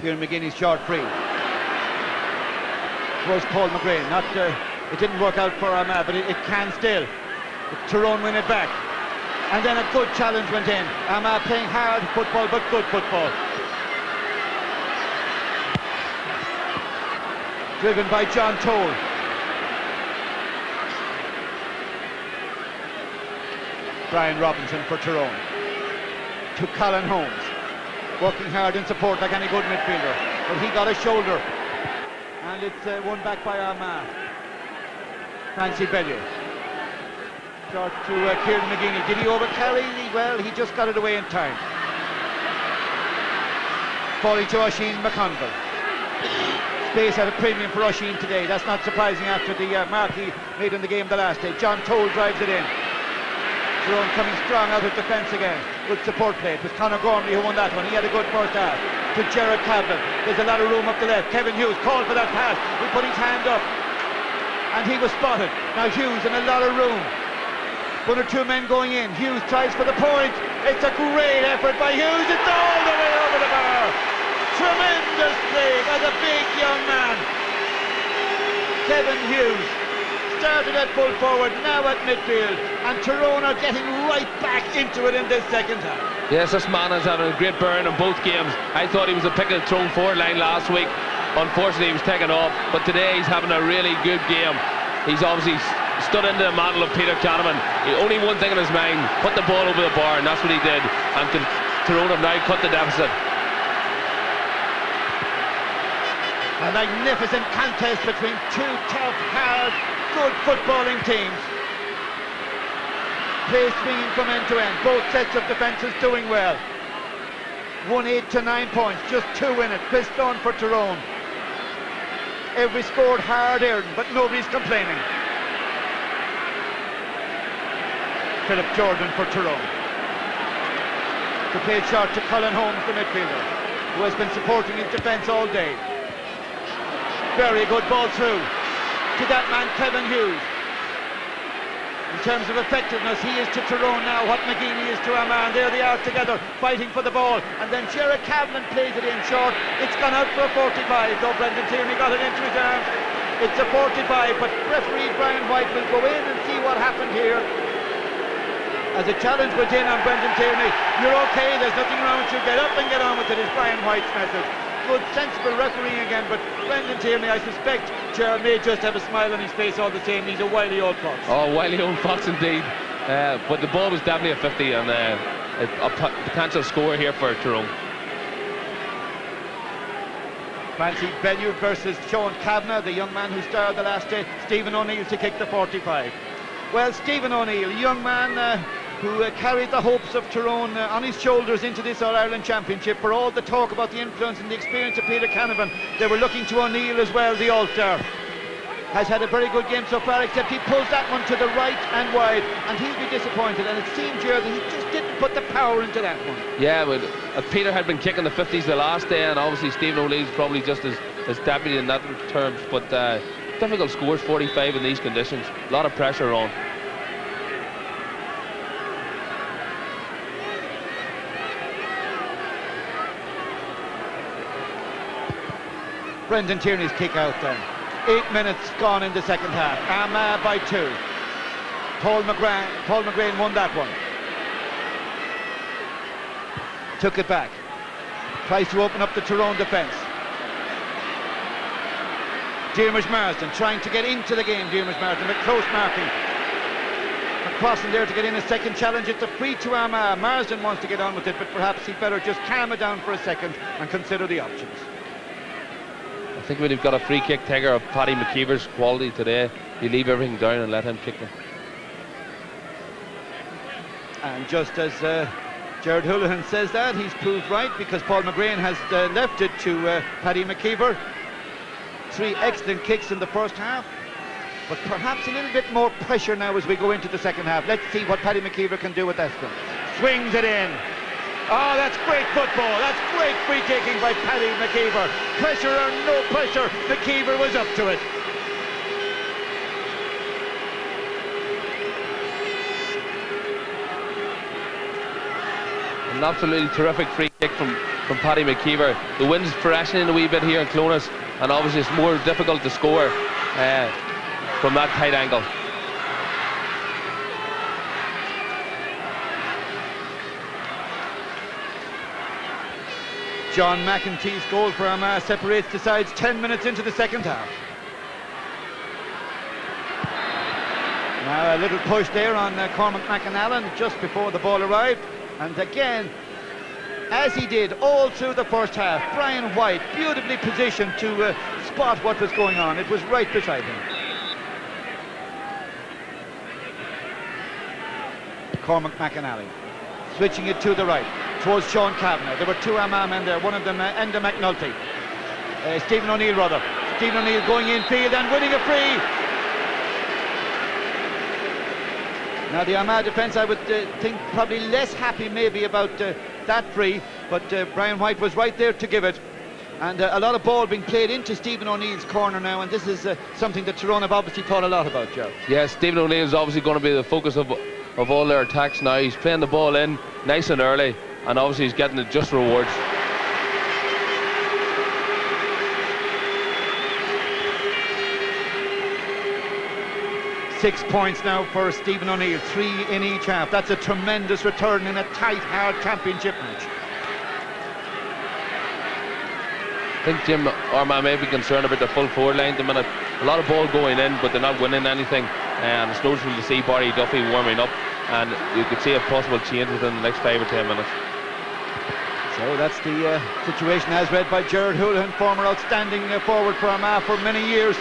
Kieran McGeeney's short free. Was Paul McGrain. It didn't work out for Armagh, but it can still. Tyrone win it back. And then a good challenge went in. Armagh playing hard football, but good football. Driven by John Toll. Brian Robinson for Tyrone. To Colin Holmes. Working hard in support like any good midfielder. But he got a shoulder. And it's won back by Armagh. Francie Bellew. Short to Kieran McGeeney. Did he overcarry? Well, he just got it away in time. Falling to Oisin McConville. Space at a premium for Oisin today. That's not surprising after the mark he made in the game the last day. John Toll drives it in. Tyrone coming strong out of defence again. Good support play. It was Conor Gormley who won that one. He had a good first half. To Gerard Cavan. There's a lot of room up the left. Kevin Hughes called for that pass. He put his hand up. And he was spotted. Now Hughes in a lot of room. 1 or 2 men going in. Hughes tries for the point. It's a great effort by Hughes. It's all the way over the bar. Tremendous play by the big young man. Kevin Hughes started at full forward, now at midfield, and Tyrone are getting right back into it in this second half. Yes, this man is having a great burn in both games. I thought he was a pick of the thrown forward line last week. Unfortunately, he was taken off, but today he's having a really good game. He's obviously stood into the mantle of Peter Canavan. Only one thing in his mind, put the ball over the bar, and that's what he did. And Tyrone have now cut the deficit. A magnificent contest between 2 tough, hard, good footballing teams. Play swinging from end to end. Both sets of defences doing well. 8 to 9 points, just 2 in it. Chris Dunn for Tyrone. Every scored hard earned, but nobody's complaining. Philip Jordan for Tyrone. To play it short to Colin Holmes, the midfielder, who has been supporting his defence all day. Very good ball through to that man Kevin Hughes. In terms of effectiveness, he is to Tyrone now what McGeeney is to Armagh. There they are together fighting for the ball, and then Gerard Cavan plays it in short. It's gone out for a 45, though Brendan Tierney got it into his arms. It's a 45, but referee Brian White will go in and see what happened here. As a challenge went in on Brendan Tierney. You're okay, there's nothing wrong with you, get up and get on with it, is Brian White's message. Good, sensible refereeing again, but Brendan Tierney, I suspect Gerard may just have a smile on his face all the same. He's a wily old fox. Oh, wily old fox indeed. But the ball was definitely a 50 and a potential score here for Tyrone. Francie Bellew versus Sean Kavanagh, the young man who starred the last day. Stephen O'Neill to kick the 45. Well, Stephen O'Neill, young man who carried the hopes of Tyrone on his shoulders into this All-Ireland Championship. For all the talk about the influence and the experience of Peter Canavan, they were looking to O'Neill as well, the Ulster. Has had a very good game so far, except he pulls that one to the right and wide, and he'll be disappointed. And it seemed here that he just didn't put the power into that one. Yeah, but Peter had been kicking the 50s the last day, and obviously Stephen O'Neill's probably just as deputy in that terms. But difficult scores, 45 in these conditions. A lot of pressure on. Brendan Tierney's kick out then. 8 minutes gone in the second half. Armagh by 2. Paul McGrain won that one. took it back. Tries to open up the Tyrone defence. Diarmuid Marsden trying to get into the game. Diarmuid Marsden with close marking. Crossing there to get in a second challenge. It's a free to Armagh. Marsden wants to get on with it, but perhaps he better just calm it down for a second and consider the options. I think when you've got a free kick taker of Paddy McKeever's quality today, you leave everything down and let him kick them. And just as Gerard Houlihan says that, he's proved right, because Paul McGrain has left it to Paddy McKeever. 3 excellent kicks in the first half, but perhaps a little bit more pressure now as we go into the second half. Let's see what Paddy McKeever can do with that one. Swings it in. Oh, that's great football. That's great free kicking by Paddy McKeever. Pressure or no pressure, McKeever was up to it. An absolutely terrific free kick from Paddy McKeever. The wind's freshening a wee bit here in Clonus, and obviously it's more difficult to score from that tight angle. John McEntee's goal for Armagh separates the sides 10 minutes into the second half. Now a little push there on Cormac McAnallen just before the ball arrived, and again, as he did all through the first half, Brian White beautifully positioned to spot what was going on. It was right beside him. Cormac McAnally switching it to the right towards Sean Kavanagh. There were 2 Armagh men there, one of them Enda McNulty. Stephen O'Neill rather. Stephen O'Neill going in field and winning a free. Now the Armagh defence, I would think, probably less happy maybe about that free, but Brian White was right there to give it. And a lot of ball being played into Stephen O'Neill's corner now, and this is something that Tyrone have obviously thought a lot about, Joe. Yeah, Stephen O'Neill is obviously going to be the focus of all their attacks now. He's playing the ball in nice and early, and obviously he's getting the just rewards. Six points now for Stephen O'Neill, 3 in each half. That's a tremendous return in a tight, hard championship match. I think Jim Armagh may be concerned about the full forward line at the minute. A lot of ball going in, but they're not winning anything. And it's noticeable to see Barry Duffy warming up, and you could see a possible change within the next 5 or 10 minutes. So that's the situation as read by Gerard Houlihan, former outstanding forward for Armagh for many years.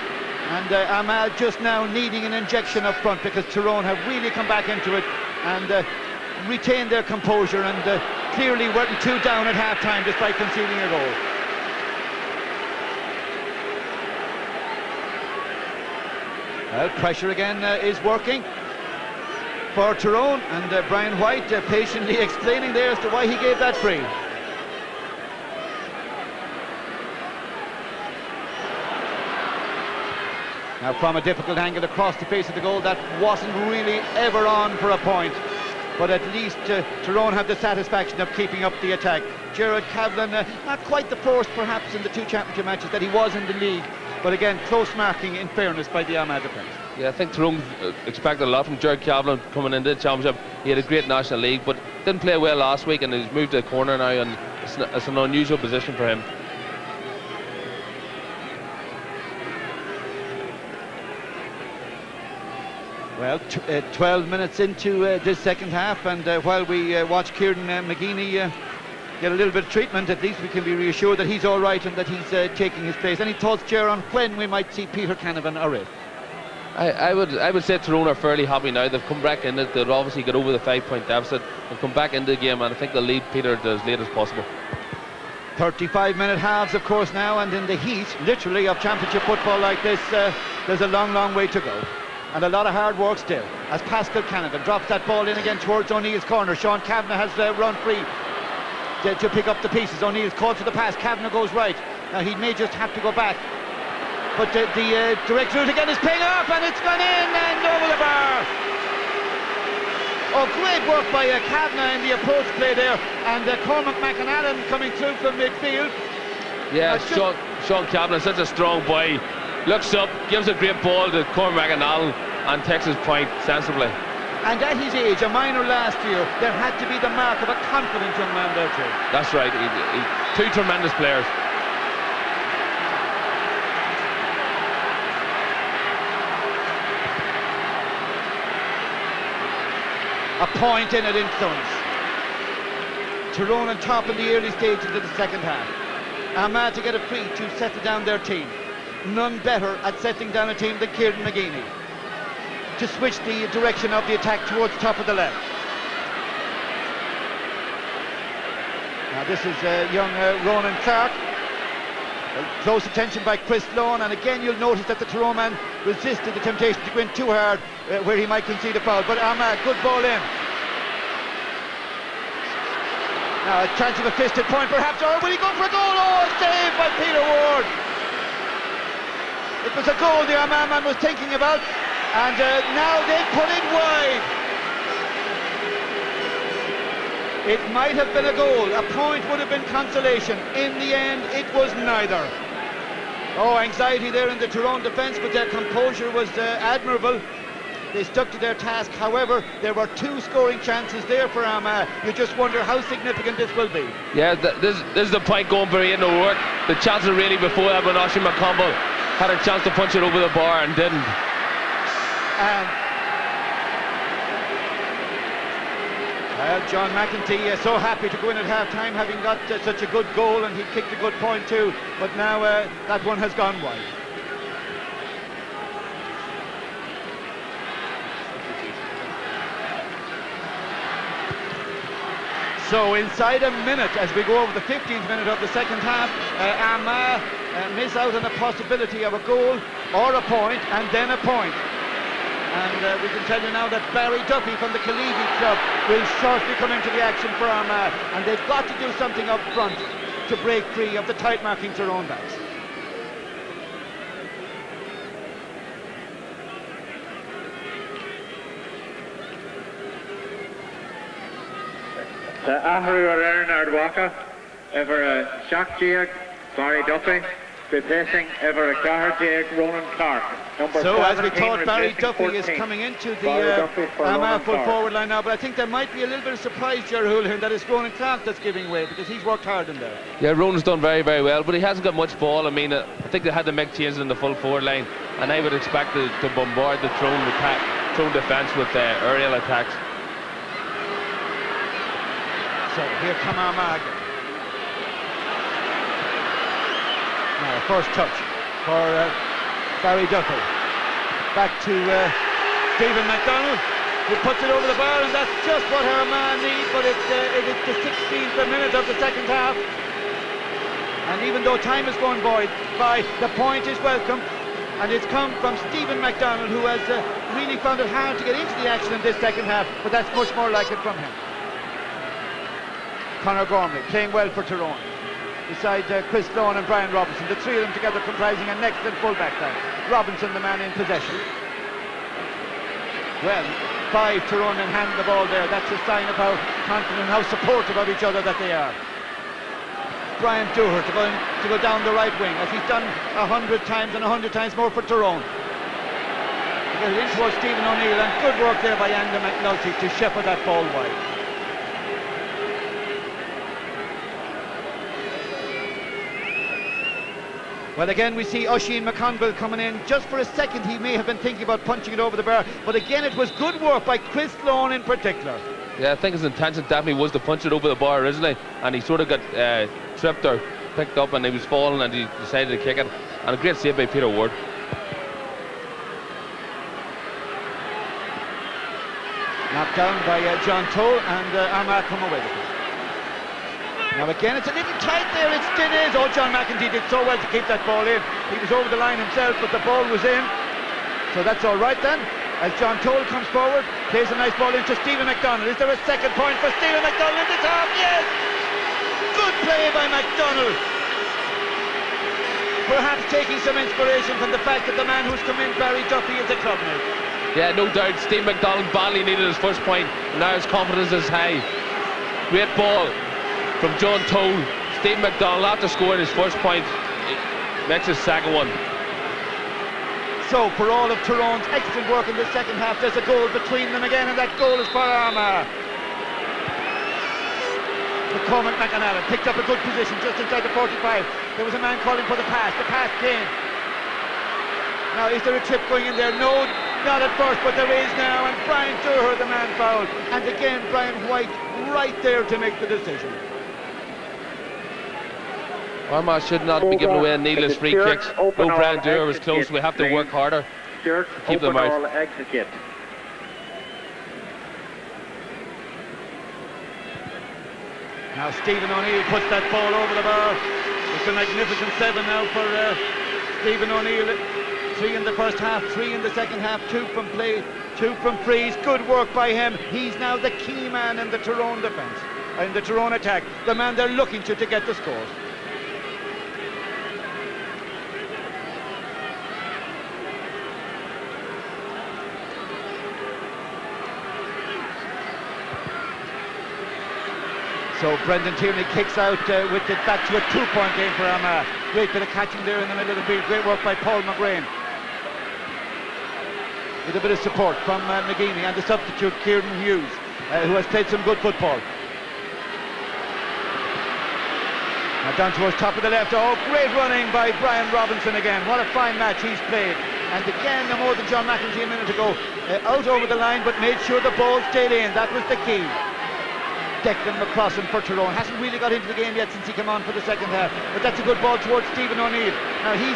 And Armagh just now needing an injection up front, because Tyrone have really come back into it and retained their composure, and clearly weren't 2 down at half-time despite conceding a goal. Well, pressure again is working for Tyrone, and Brian White patiently explaining there as to why he gave that free. Now from a difficult angle across the face of the goal, that wasn't really ever on for a point, but at least Tyrone have the satisfaction of keeping up the attack. Gerard Kavlin, not quite the force perhaps in the 2 championship matches that he was in the league, but again close marking in fairness by the Armagh defence. Yeah, I think Tyrone expected a lot from Gerard Kavlin coming into the championship. He had a great National League, but didn't play well last week, and he's moved to the corner now, and it's an unusual position for him. Well, 12 minutes into this second half, and while we watch Kieran McGeeney get a little bit of treatment, at least we can be reassured that he's all right and that he's taking his place. Any thoughts, Ger, on when we might see Peter Canavan or if? I would say Tyrone are fairly happy now. They've come back in it. They've obviously got over the 5-point deficit and come back into the game, and I think they'll lead Peter as late as possible. 35-minute halves, of course, now, and in the heat, literally, of championship football like this, there's a long, long way to go. And a lot of hard work still, as Pascal Canavan drops that ball in again towards O'Neill's corner. Sean Kavanagh has run free to pick up the pieces. O'Neill's called for the pass. Kavanagh goes right. Now he may just have to go back, but the direct route again is paying off, and it's gone in and over the bar. Oh, great work by Kavanagh in the approach play there, and Cormac McAnallen coming through from midfield. Yeah, Sean Kavanagh, such a strong boy. Looks up, gives a great ball to Cormac McAnallen, and takes his point sensibly. And at his age, a minor last year, there had to be the mark of a confident young man there too. That's right. Two tremendous players. A point in it in Sons. Tyrone on top in the early stages of the second half. Armagh to get a free to settle down their team. None better at settling down a team than Kieran McGeaney to switch the direction of the attack towards the top of the left. Now this is young Ronan Clark. Close attention by Chris Lohan, and again you'll notice that the Tyrone man resisted the temptation to go in too hard where he might concede a foul. But Armagh, good ball in. Now a chance of a fisted point perhaps, or will he go for a goal? Oh, saved by Peter Ward. It was a goal the Armagh man was thinking about, and now they put it wide. It might have been a goal. A point would have been consolation. In the end, it was neither. Oh, anxiety there in the Tyrone defence, but their composure was admirable. They stuck to their task. However, there were two scoring chances there for Armagh. You just wonder how significant this will be. Yeah, this is the point going for Ian O'Rourke. The chances really before that when Oisin McConville had a chance to punch it over the bar and didn't. And well, John McEntee is so happy to go in at half-time, having got such a good goal, and he kicked a good point too, but now that one has gone wide. So inside a minute, as we go over the 15th minute of the second half, Armagh miss out on a possibility of a goal or a point, and then a point. And we can tell you now that Barry Duffy from the Kalivi club will shortly come into the action for Armagh, and they've got to do something up front to break free of the tight marking Tyrone backs. Ahru Aaron Ardwaka, ever a shock jig, Barry Duffy, replacing ever a Cahar jig, Ronan Clark. So as we thought, Barry Duffy is coming into the Armagh full forward line now, but I think there might be a little bit of surprise, Gerhul, here, that it's Ronan Clark that's giving way, because he's worked hard in there. Yeah, Ronan's done very, very well, but he hasn't got much ball. I mean, I think they had to make changes in the full forward line, and I would expect to bombard the Tyrone defence with aerial attacks. So here come Armagh. Now first touch for Barry Duffy. Back to Stephen MacDonald, who puts it over the bar, and that's just what Armagh need. But it is the 16th minute of the second half, and even though time is going by, the point is welcome, and it's come from Stephen MacDonald, who has really found it hard to get into the action in this second half, but that's much more like it from him. Conor Gormley playing well for Tyrone, beside Chris Lohan and Brian Robinson, the three of them together comprising an excellent full-back line. Robinson the man in possession. Well, 5 Tyrone men hand the ball there. That's a sign of how confident, how supportive of each other that they are. Brian Dooher to go down the right wing, as he's done 100 times and 100 times more for Tyrone. To get it in towards Stephen O'Neill, and good work there by Angela McNulty to shepherd that ball wide. Well, again, we see Oisin McConville coming in. Just for a second, he may have been thinking about punching it over the bar. But again, it was good work by Chris Lohan in particular. Yeah, I think his intention definitely was to punch it over the bar originally. And he sort of got tripped or picked up, and he was falling, and he decided to kick it. And a great save by Peter Ward. Knocked down by John Toll, and Armagh come away with it. Now again, it's a little tight there, it still is. Oh, John McEntee did so well to keep that ball in. He was over the line himself, but the ball was in. So that's all right then. As John Toll comes forward, plays a nice ball into Stephen MacDonald. Is there a second point for Stephen MacDonald in this half? Yes! Good play by MacDonald. Perhaps taking some inspiration from the fact that the man who's come in, Barry Duffy, is a clubmate. Yeah, no doubt. Steve MacDonald badly needed his first point. Now his confidence is high. Great ball from John Toll. Steve MacDonald, after scoring his first point, makes his second one. So for all of Tyrone's excellent work in the second half, there's a goal between them again, and that goal is for Armagh. McCormack McAnally picked up a good position just inside the 45. There was a man calling for the pass. The pass came. Now, is there a trip going in there? No, not at first, but there is now. And Brian Dooher, the man fouled. And again, Brian White right there to make the decision. Armagh should not be giving away needless free kicks. No, Brian Dooher was close. We have to work harder. Keep them out. Execute. Now Stephen O'Neill puts that ball over the bar. It's a magnificent 7 now for Stephen O'Neill. 3 in the first half, 3 in the second half, 2 from play, 2 from frees. Good work by him. He's now the key man in the Tyrone defence, in the Tyrone attack. The man they're looking to get the scores. So Brendan Tierney kicks out with it back to a 2-point game for Armagh. Great bit of catching there in the middle of the field. Great work by Paul McGrain. With a bit of support from McGeaney and the substitute Kieran Hughes, who has played some good football. Now down towards top of the left. Oh, great running by Brian Robinson again. What a fine match he's played. And again, no more than John McEntee a minute ago. Out over the line, but made sure the ball stayed in. That was the key. Declan McCrossan for Tyrone hasn't really got into the game yet since he came on for the second half, but that's a good ball towards Stephen O'Neill. Now he's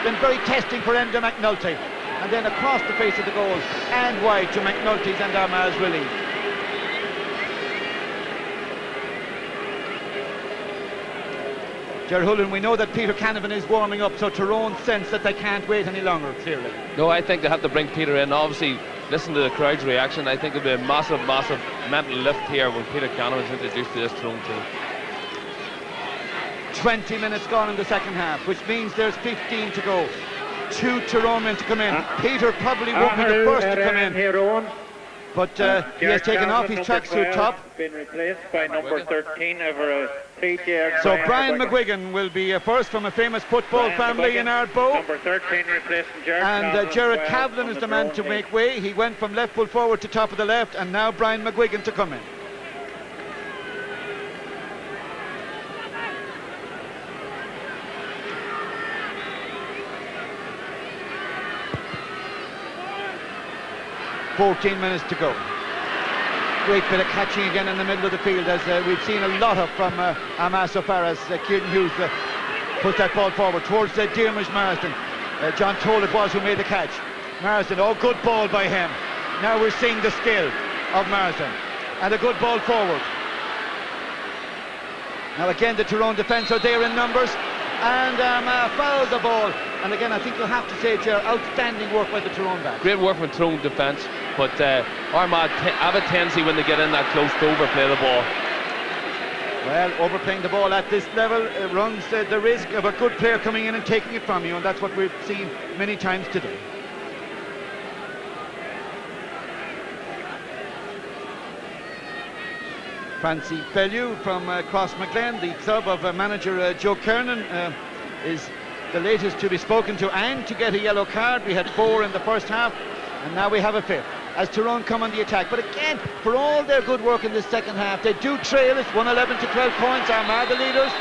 been very testing for Enda McNulty, and then across the face of the goal and wide to McNulty's and Armagh's relief. Ger Hullen, we know that Peter Canavan is warming up, so Tyrone sense that they can't wait any longer, clearly. No, I think they have to bring Peter in. Obviously, listen to the crowd's reaction. I think it'll be a massive, massive mental lift here when Peter Canavan's introduced to this Tyrone team. 20 minutes gone in the second half, which means there's 15 to go. 2 Tyrone men to come in. Peter probably won't be the first to come in. But he has taken off his tracksuit top. Been replaced by number 13 over a 3-year. So Brian McGuigan will be first from a famous football family in Ardbow. Number 13 replacing Jared. And Jared Cavlin is the man to make way. He went from left full forward to top of the left, and now Brian McGuigan to come in. "14 minutes to go." Great bit of catching again in the middle of the field, as we've seen a lot of from Armagh so far, as Kieran Hughes puts that ball forward towards Diarmuid Marsden. John Toll it was who made the catch. Marsden, oh, good ball by him. Now we're seeing the skill of Marsden, and a good ball forward. Now again the Tyrone defence are there in numbers, and fouled the ball. And again, I think you'll have to say it's outstanding work by the Tyrone backs. Great work from Tyrone defence, but Armagh have a tendency when they get in that close to overplay the ball. Well, overplaying the ball at this level runs the risk of a good player coming in and taking it from you, and that's what we've seen many times today. Francie Bellew from Crossmaglen, the club of manager Joe Kernan, is the latest to be spoken to and to get a yellow card. We had 4 in the first half, and now we have a 5th as Tyrone come on the attack. But again, for all their good work in the second half, they do trail. It's 111 to 12 points. Armagh the leaders,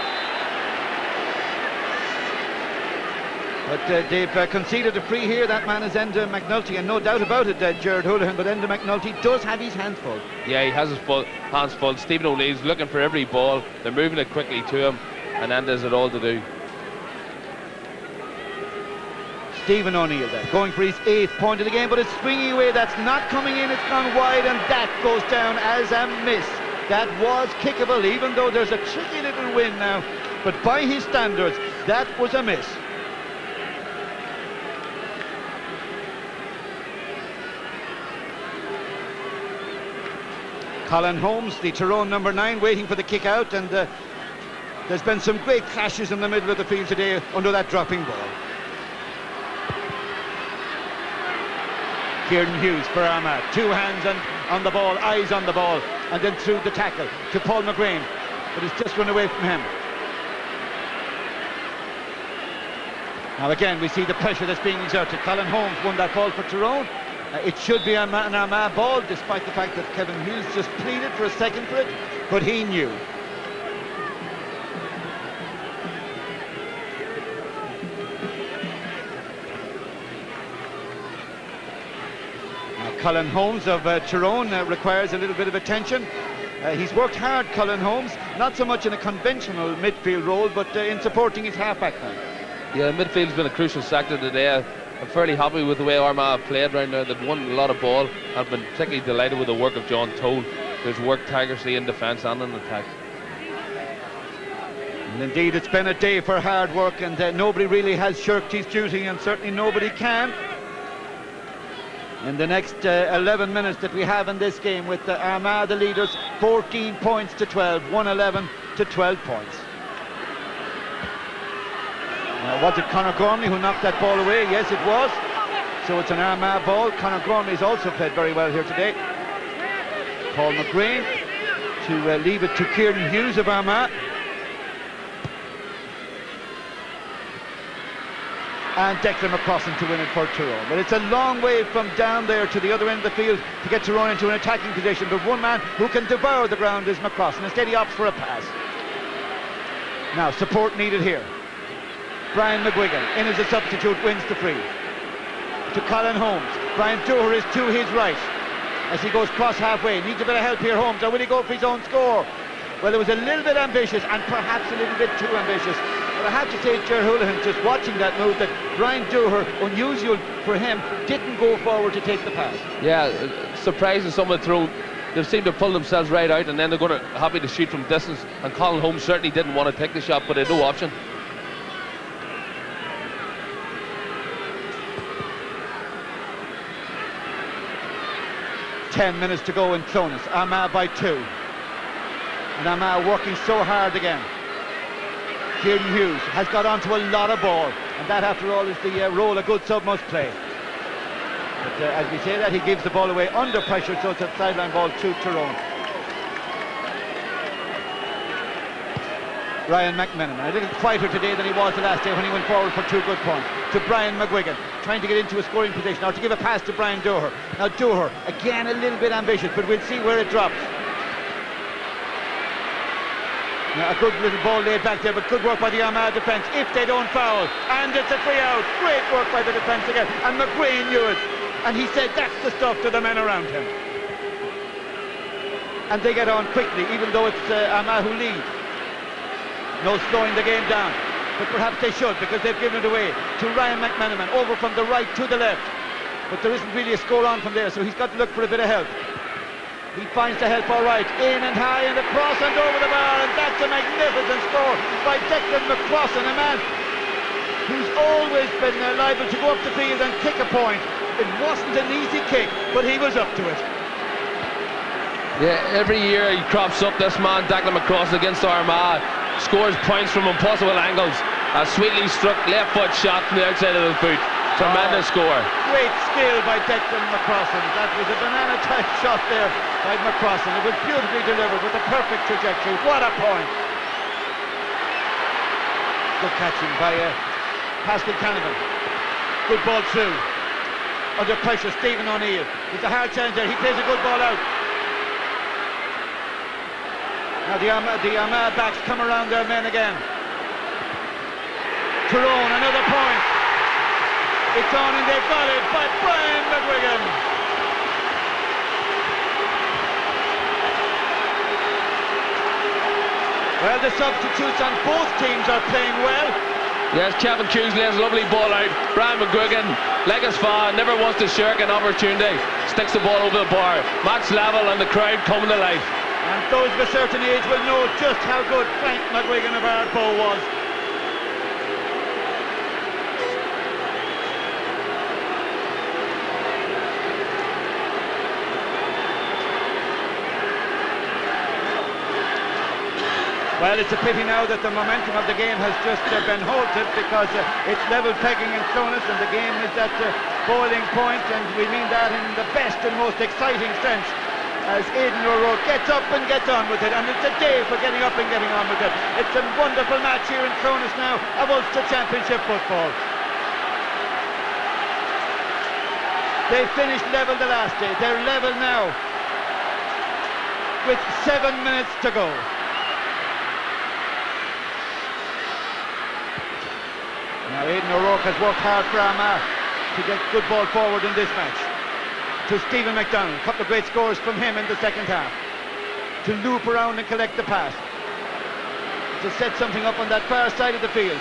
but they've conceded a free here. That man is Enda McNulty, and no doubt about it, Jared Houlihan, but Enda McNulty does have his hands full. Yeah, he has his hands full. Stephen O'Neill's looking for every ball. They're moving it quickly to him, and Enda's it all to do. Stephen O'Neill there, going for his 8th point of the game, but it's swinging away. That's not coming in. It's gone wide, and that goes down as a miss. That was kickable, even though there's a tricky little win now. But by his standards, that was a miss. Colin Holmes, the Tyrone number 9, waiting for the kick out, and there's been some great clashes in the middle of the field today under that dropping ball. Kieran Hughes for Armagh, 2 hands on the ball, eyes on the ball, and then through the tackle to Paul McGrain, but it's just run away from him. Now again, we see the pressure that's being exerted. Colin Holmes won that ball for Tyrone. It should be an Armagh ball, despite the fact that Kevin Hughes just pleaded for a second for it, but he knew. Now Colin Holmes of Tyrone requires a little bit of attention. He's worked hard, Colin Holmes, not so much in a conventional midfield role, but in supporting his half-back line. Yeah, midfield's been a crucial sector today. I'm fairly happy with the way Armagh have played right now. They've won a lot of ball. I've been particularly delighted with the work of John Toll, who's worked tirelessly in defence and in attack. And indeed, it's been a day for hard work, and nobody really has shirked his duty, and certainly nobody can. In the next 11 minutes that we have in this game, with Armagh the leaders, 14 points to 12, 111 to 12 points. Was it Conor Gormley who knocked that ball away? Yes, it was. So it's an Armagh ball. Conor Gormley's also played very well here today. Paul McGrain to leave it to Kieran Hughes of Armagh. And Declan McCrossan to win it for Tyrone. But it's a long way from down there to the other end of the field to get Tyrone into an attacking position. But one man who can devour the ground is McCrossan. Instead he opts for a pass. Now support needed here. Brian McGuigan in as a substitute wins the free. To Colin Holmes. Brian Dooher is to his right as he goes cross halfway. Needs a bit of help here, Holmes. Or will he go for his own score? Well, it was a little bit ambitious and perhaps a little bit too ambitious. But I have to say, Ger Houlihan, just watching that move, that Brian Dooher, unusual for him, didn't go forward to take the pass. Yeah, surprising some of the throw. They seem to pull themselves right out, and then they're going to happy to shoot from distance. And Colin Holmes certainly didn't want to take the shot, but he had no option. Ten minutes to go in Clones. Armagh by 2. And Armagh working so hard again. Kieran Hughes has got onto a lot of ball, and that, after all, is the role a good sub must play. But as we say that, he gives the ball away under pressure, so it's a sideline ball to Tyrone. Ryan McMenamin, a little quieter today than he was the last day when he went forward for 2 good points. To Brian McGuigan, trying to get into a scoring position, or to give a pass to Brian Dooher. Now Dooher, again a little bit ambitious, but we'll see where it drops. Now, a good little ball laid back there, but good work by the Armagh defence if they don't foul. And it's a free out. Great work by the defence again. And McGrain knew it. And he said that's the stuff to the men around him. And they get on quickly, even though it's Armagh who lead. No slowing the game down. But perhaps they should, because they've given it away to Ryan McMenamin, over from the right to the left. But there isn't really a score on from there, so he's got to look for a bit of help. He finds the help all right, in and high and across and over the bar, and that's a magnificent score by Declan McCrossan, a man who's always been liable to go up the field and kick a point. It wasn't an easy kick, but he was up to it. Yeah, every year he crops up, this man, Declan McCrossan, against Armagh, scores points from impossible angles. A sweetly struck left foot shot from the outside of the boot. Tremendous score. Great skill by Declan McCrossan. That was a banana-type shot there by McCrossan. It was beautifully delivered with a perfect trajectory. What a point. Good catching by Pascal Canavan. Good ball through. Under pressure, Stephen O'Neill. It's a hard challenge there. He plays a good ball out. Now the Armagh backs come around their men again. Tyrone, another point. It's on and they've got it by Brian McGuigan. Well, the substitutes on both teams are playing well. Yes, Kevin Kingsley has a lovely ball out. Brian McGuigan, like his father, never wants to shirk an opportunity. Sticks the ball over the bar. Match level and the crowd coming to life. And those of a certain age will know just how good Frank McGuigan of Ardbow was. Well, it's a pity now that the momentum of the game has just been halted, because it's level pegging in Clones and the game is at boiling point, and we mean that in the best and most exciting sense, as Aidan O'Rourke gets up and gets on with it, and it's a day for getting up and getting on with it. It's a wonderful match here in Clones now of Ulster Championship football. They finished level the last day. They're level now with 7 minutes to go. Now Aidan O'Rourke has worked hard for Armagh to get good ball forward in this match. To Stephen McDonald, a couple of great scores from him in the second half. To loop around and collect the pass. To set something up on that far side of the field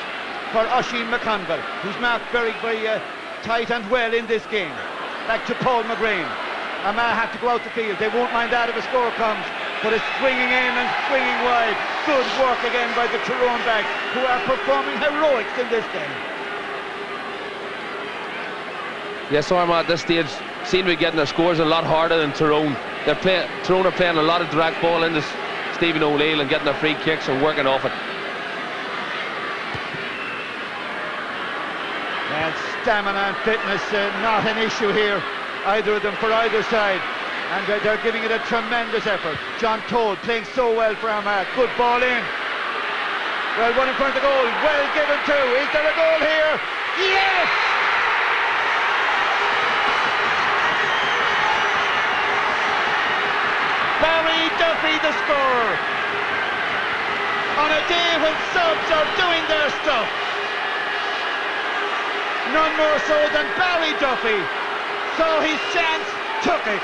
for Oisin McConville, who's marked very, very tight and well in this game. Back to Paul McGrain. Armagh have to go out the field. They won't mind that if a score comes, but it's swinging in and swinging wide. Good work again by the Tyrone backs, who are performing heroics in this game. Yes, Armagh at this stage seem to be getting their scores a lot harder than Tyrone. Tyrone are playing a lot of direct ball into Stephen O'Leil and getting their free kicks and working off it. And stamina and fitness not an issue here, either of them for either side, and they're giving it a tremendous effort. John Toll playing so well for Armagh. Good ball in. Well, one in front of the goal. Well given too. Is there a goal here? Yes! Barry Duffy the scorer on a day when subs are doing their stuff. None more so than Barry Duffy saw his chance, took it.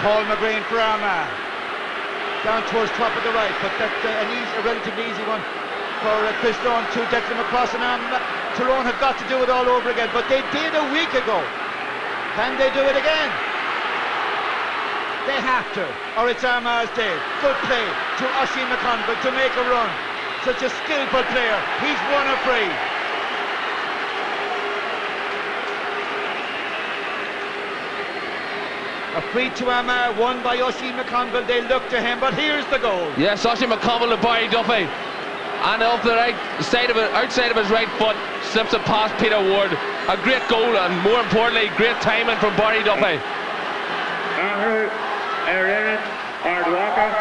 Paul McGrain for Armagh, down towards top of the right, but that's a relatively easy one for Chris Lohan to Declan McCross, and Tyrone have got to do it all over again, but they did a week ago. Can they do it again? They have to, or it's Armagh's day. Good play to Oisin McConville to make a run. Such a skillful player. He's won a free. A free to Armagh, won by Oisin McConville. They look to him, but here's the goal. Yes, Oisin McConville to Barry Duffy. And off the right side of it, outside of his right foot, slips it past Peter Ward. A great goal, and more importantly, great timing from Barry Duffy. Ahru, Erin, Ardwalker,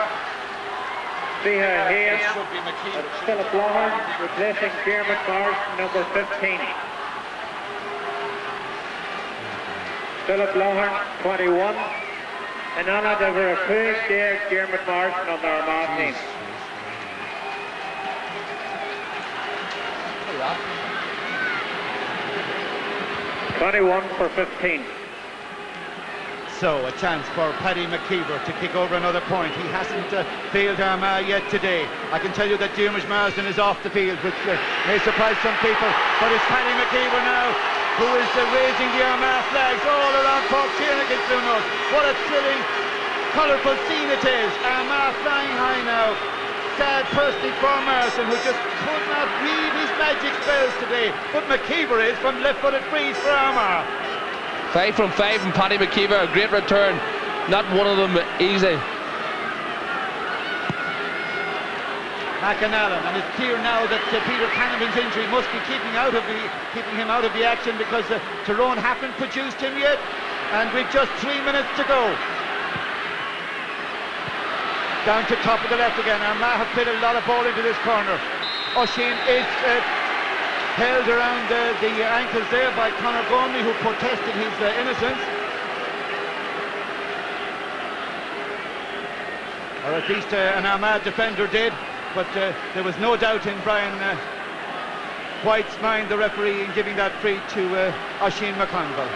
Fiha Hayes, and Philip Lohan, replacing Jeremy Mars, number 15. Philip Lohan, 21. And Anna Dever, Jeremy Mars, on the Armagh team. 21 for 15. So a chance for Paddy McKeever to kick over another point. He hasn't failed Armagh yet today. I can tell you that Diarmuid Marsden is off the field, which may surprise some people, but it's Paddy McKeever now who is raising the Armagh flags all around Park Tiernan against Blue North. What a thrilling, colourful scene it is. Armagh flying high now. Sad personally for Marsden, who just could not weave his magic spells today, but McKeever is from left-footed frees for Armagh. 5 from 5 from Paddy McKeever, a great return. Not one of them easy. McAnallen, and it's clear now that Peter Canavan's injury must be keeping him out of the action, because Tyrone haven't produced him yet, and with just 3 minutes to go. Down to top of the left again. Armagh have played a lot of ball into this corner. Oisin is held around the ankles there by Conor Gormley, who protested his innocence. Or at least an Armagh defender did, but there was no doubt in Brian White's mind, the referee, in giving that free to Oisin McConville.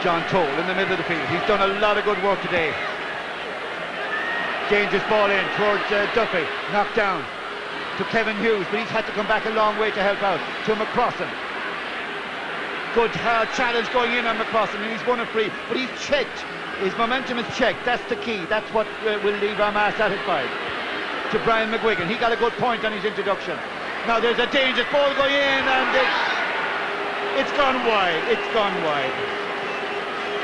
John Toll in the middle of the field. He's done a lot of good work today. Dangerous ball in towards Duffy. Knocked down to Kevin Hughes, but he's had to come back a long way to help out. To McCrossan. Good hard challenge going in on McCrossan, and he's won a free, but he's checked. His momentum is checked. That's the key. That's what will leave Armagh satisfied. To Brian McGuigan. He got a good point on his introduction. Now there's a dangerous ball going in, and it's gone wide. It's gone wide.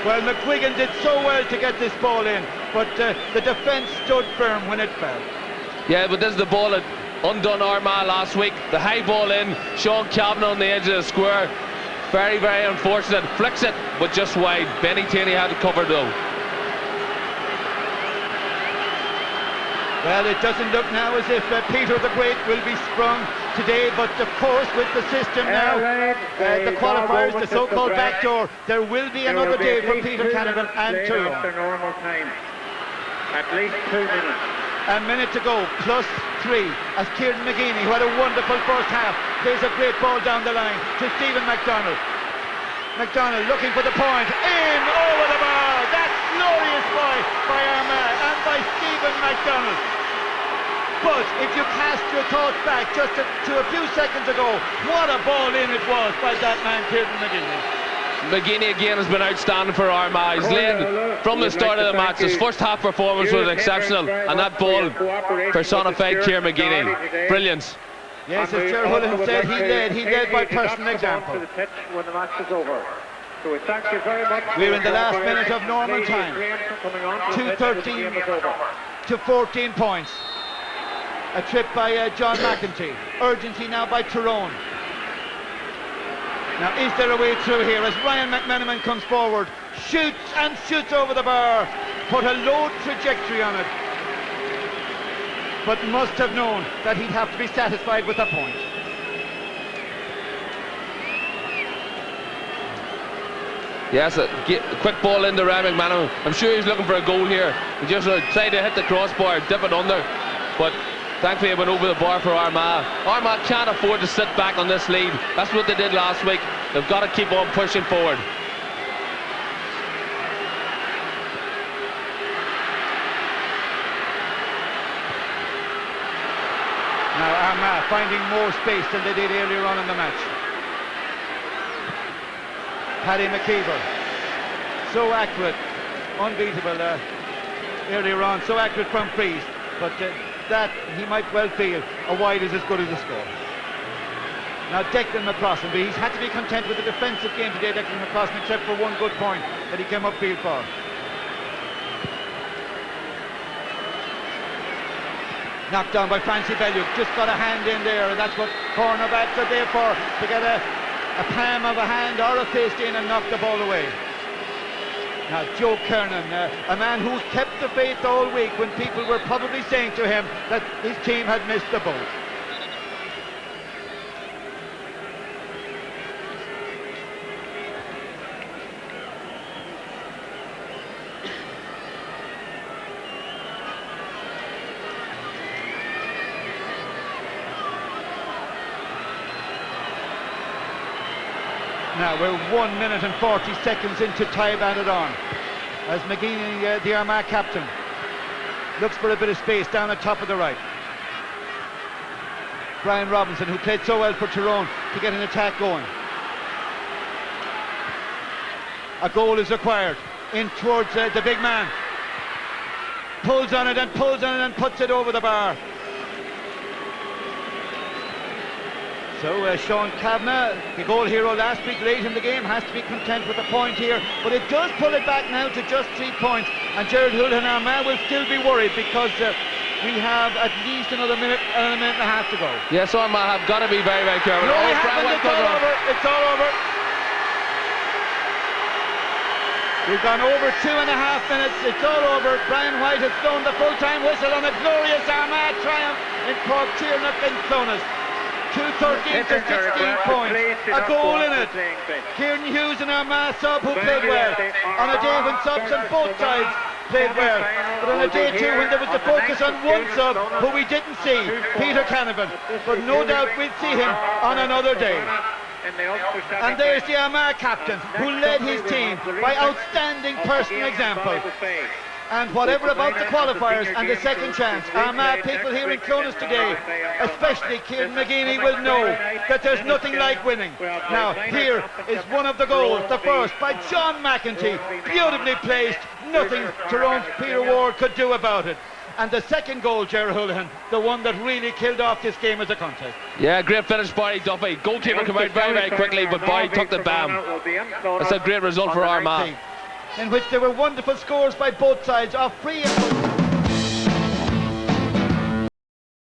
Well, McGuigan did so well to get this ball in, but the defence stood firm when it fell. Yeah, but this is the ball that undone Armagh last week. The high ball in, Sean Kavanagh on the edge of the square. Very, very unfortunate. Flicks it, but just wide. Benny Tierney had to cover though. Well, it doesn't look now as if Peter the Great will be sprung today, but of course with the system now, the qualifiers, the so-called backdoor, there will be another day for Peter Canavan and Tyrone. Normal time. At least 2 minutes. A minute to go, plus 3, as Kieran McGeaney, who had a wonderful first half, plays a great ball down the line to Stephen MacDonald. MacDonald looking for the point, in over the bar. That's glorious by Armagh and by Stephen MacDonald. But if you cast your thoughts back just to a few seconds ago, what a ball in it was by that man Kieran McGeaney. McGeaney again has been outstanding for Armagh. He's led from the start of the match. His first half performance was exceptional, and that ball personified Kieran McGeaney. Brilliant. Yes, as Ger Hullen said, he led by personal example. When the match is over. So we thank you very much. We're in the last minute of normal time. 2:13 to 14 points. A trip by John McEntee. Urgency now by Tyrone. Now, is there a way through here as Ryan McMenamin comes forward, shoots and shoots over the bar, put a low trajectory on it, but must have known that he'd have to be satisfied with a point. Yes, a quick ball into Ryan McMenamin. I'm sure he's looking for a goal here. He just tried to hit the crossbar, dip it under, but thankfully it went over the bar for Armagh. Armagh can't afford to sit back on this lead. That's what they did last week. They've got to keep on pushing forward. Now Armagh finding more space than they did earlier on in the match. Paddy McKeever, so accurate, unbeatable earlier on, so accurate from frees, but that he might well feel a wide is as good as a score. Now Declan McCrossan, but he's had to be content with the defensive game today, Declan McCrossan, except for one good point that he came upfield for. Knocked down by Francie Bellew, just got a hand in there, and that's what cornerbacks are there for, to get a palm of a hand or a fist in and knock the ball away. Now Joe Kernan, a man who's kept the faith all week when people were probably saying to him that his team had missed the boat. Now we're 1 minute and 40 seconds into time added on, as McGeaney, the Armagh captain, looks for a bit of space down at top of the right. Brian Robinson, who played so well for Tyrone, to get an attack going. A goal is required in towards the big man. Pulls on it and puts it over the bar. So Sean Kavanagh, the goal hero last week late in the game, has to be content with a point here, but it does pull it back now to just 3 points, and Gerard Houlihan Armagh will still be worried because we have at least another minute and a half to go. Yes, Armagh have got to be very, very careful. No, it's all over. It's all over. We've gone over 2.5 minutes. It's all over. Brian White has blown the full-time whistle on a glorious Armagh triumph in Cork Tiernock and Clones. 2:13 to 16 points. A goal in it. Kieran Hughes and Armagh sub who played well. On a day when subs on both sides played well. But on a day too when there was the focus on one sub who we didn't see, Peter Canavan. But no doubt we'll see him on another day. And there's the Armagh captain who led his team by outstanding personal example. And whatever about the qualifiers and the second chance, Armagh people here in Clones today, especially Kieran McGeaney, will know that there's nothing like winning. Now, here is one of the goals, the first by John McEntee, beautifully placed, nothing Tyrone's Peter Ward could do about it. And the second goal, Gerard Houlihan, the one that really killed off this game as a contest. Yeah, great finish by Duffy. Goalkeeper came out very, very quickly, but Barry took the bam. That's a great result for Armagh. In which there were wonderful scores by both sides of free and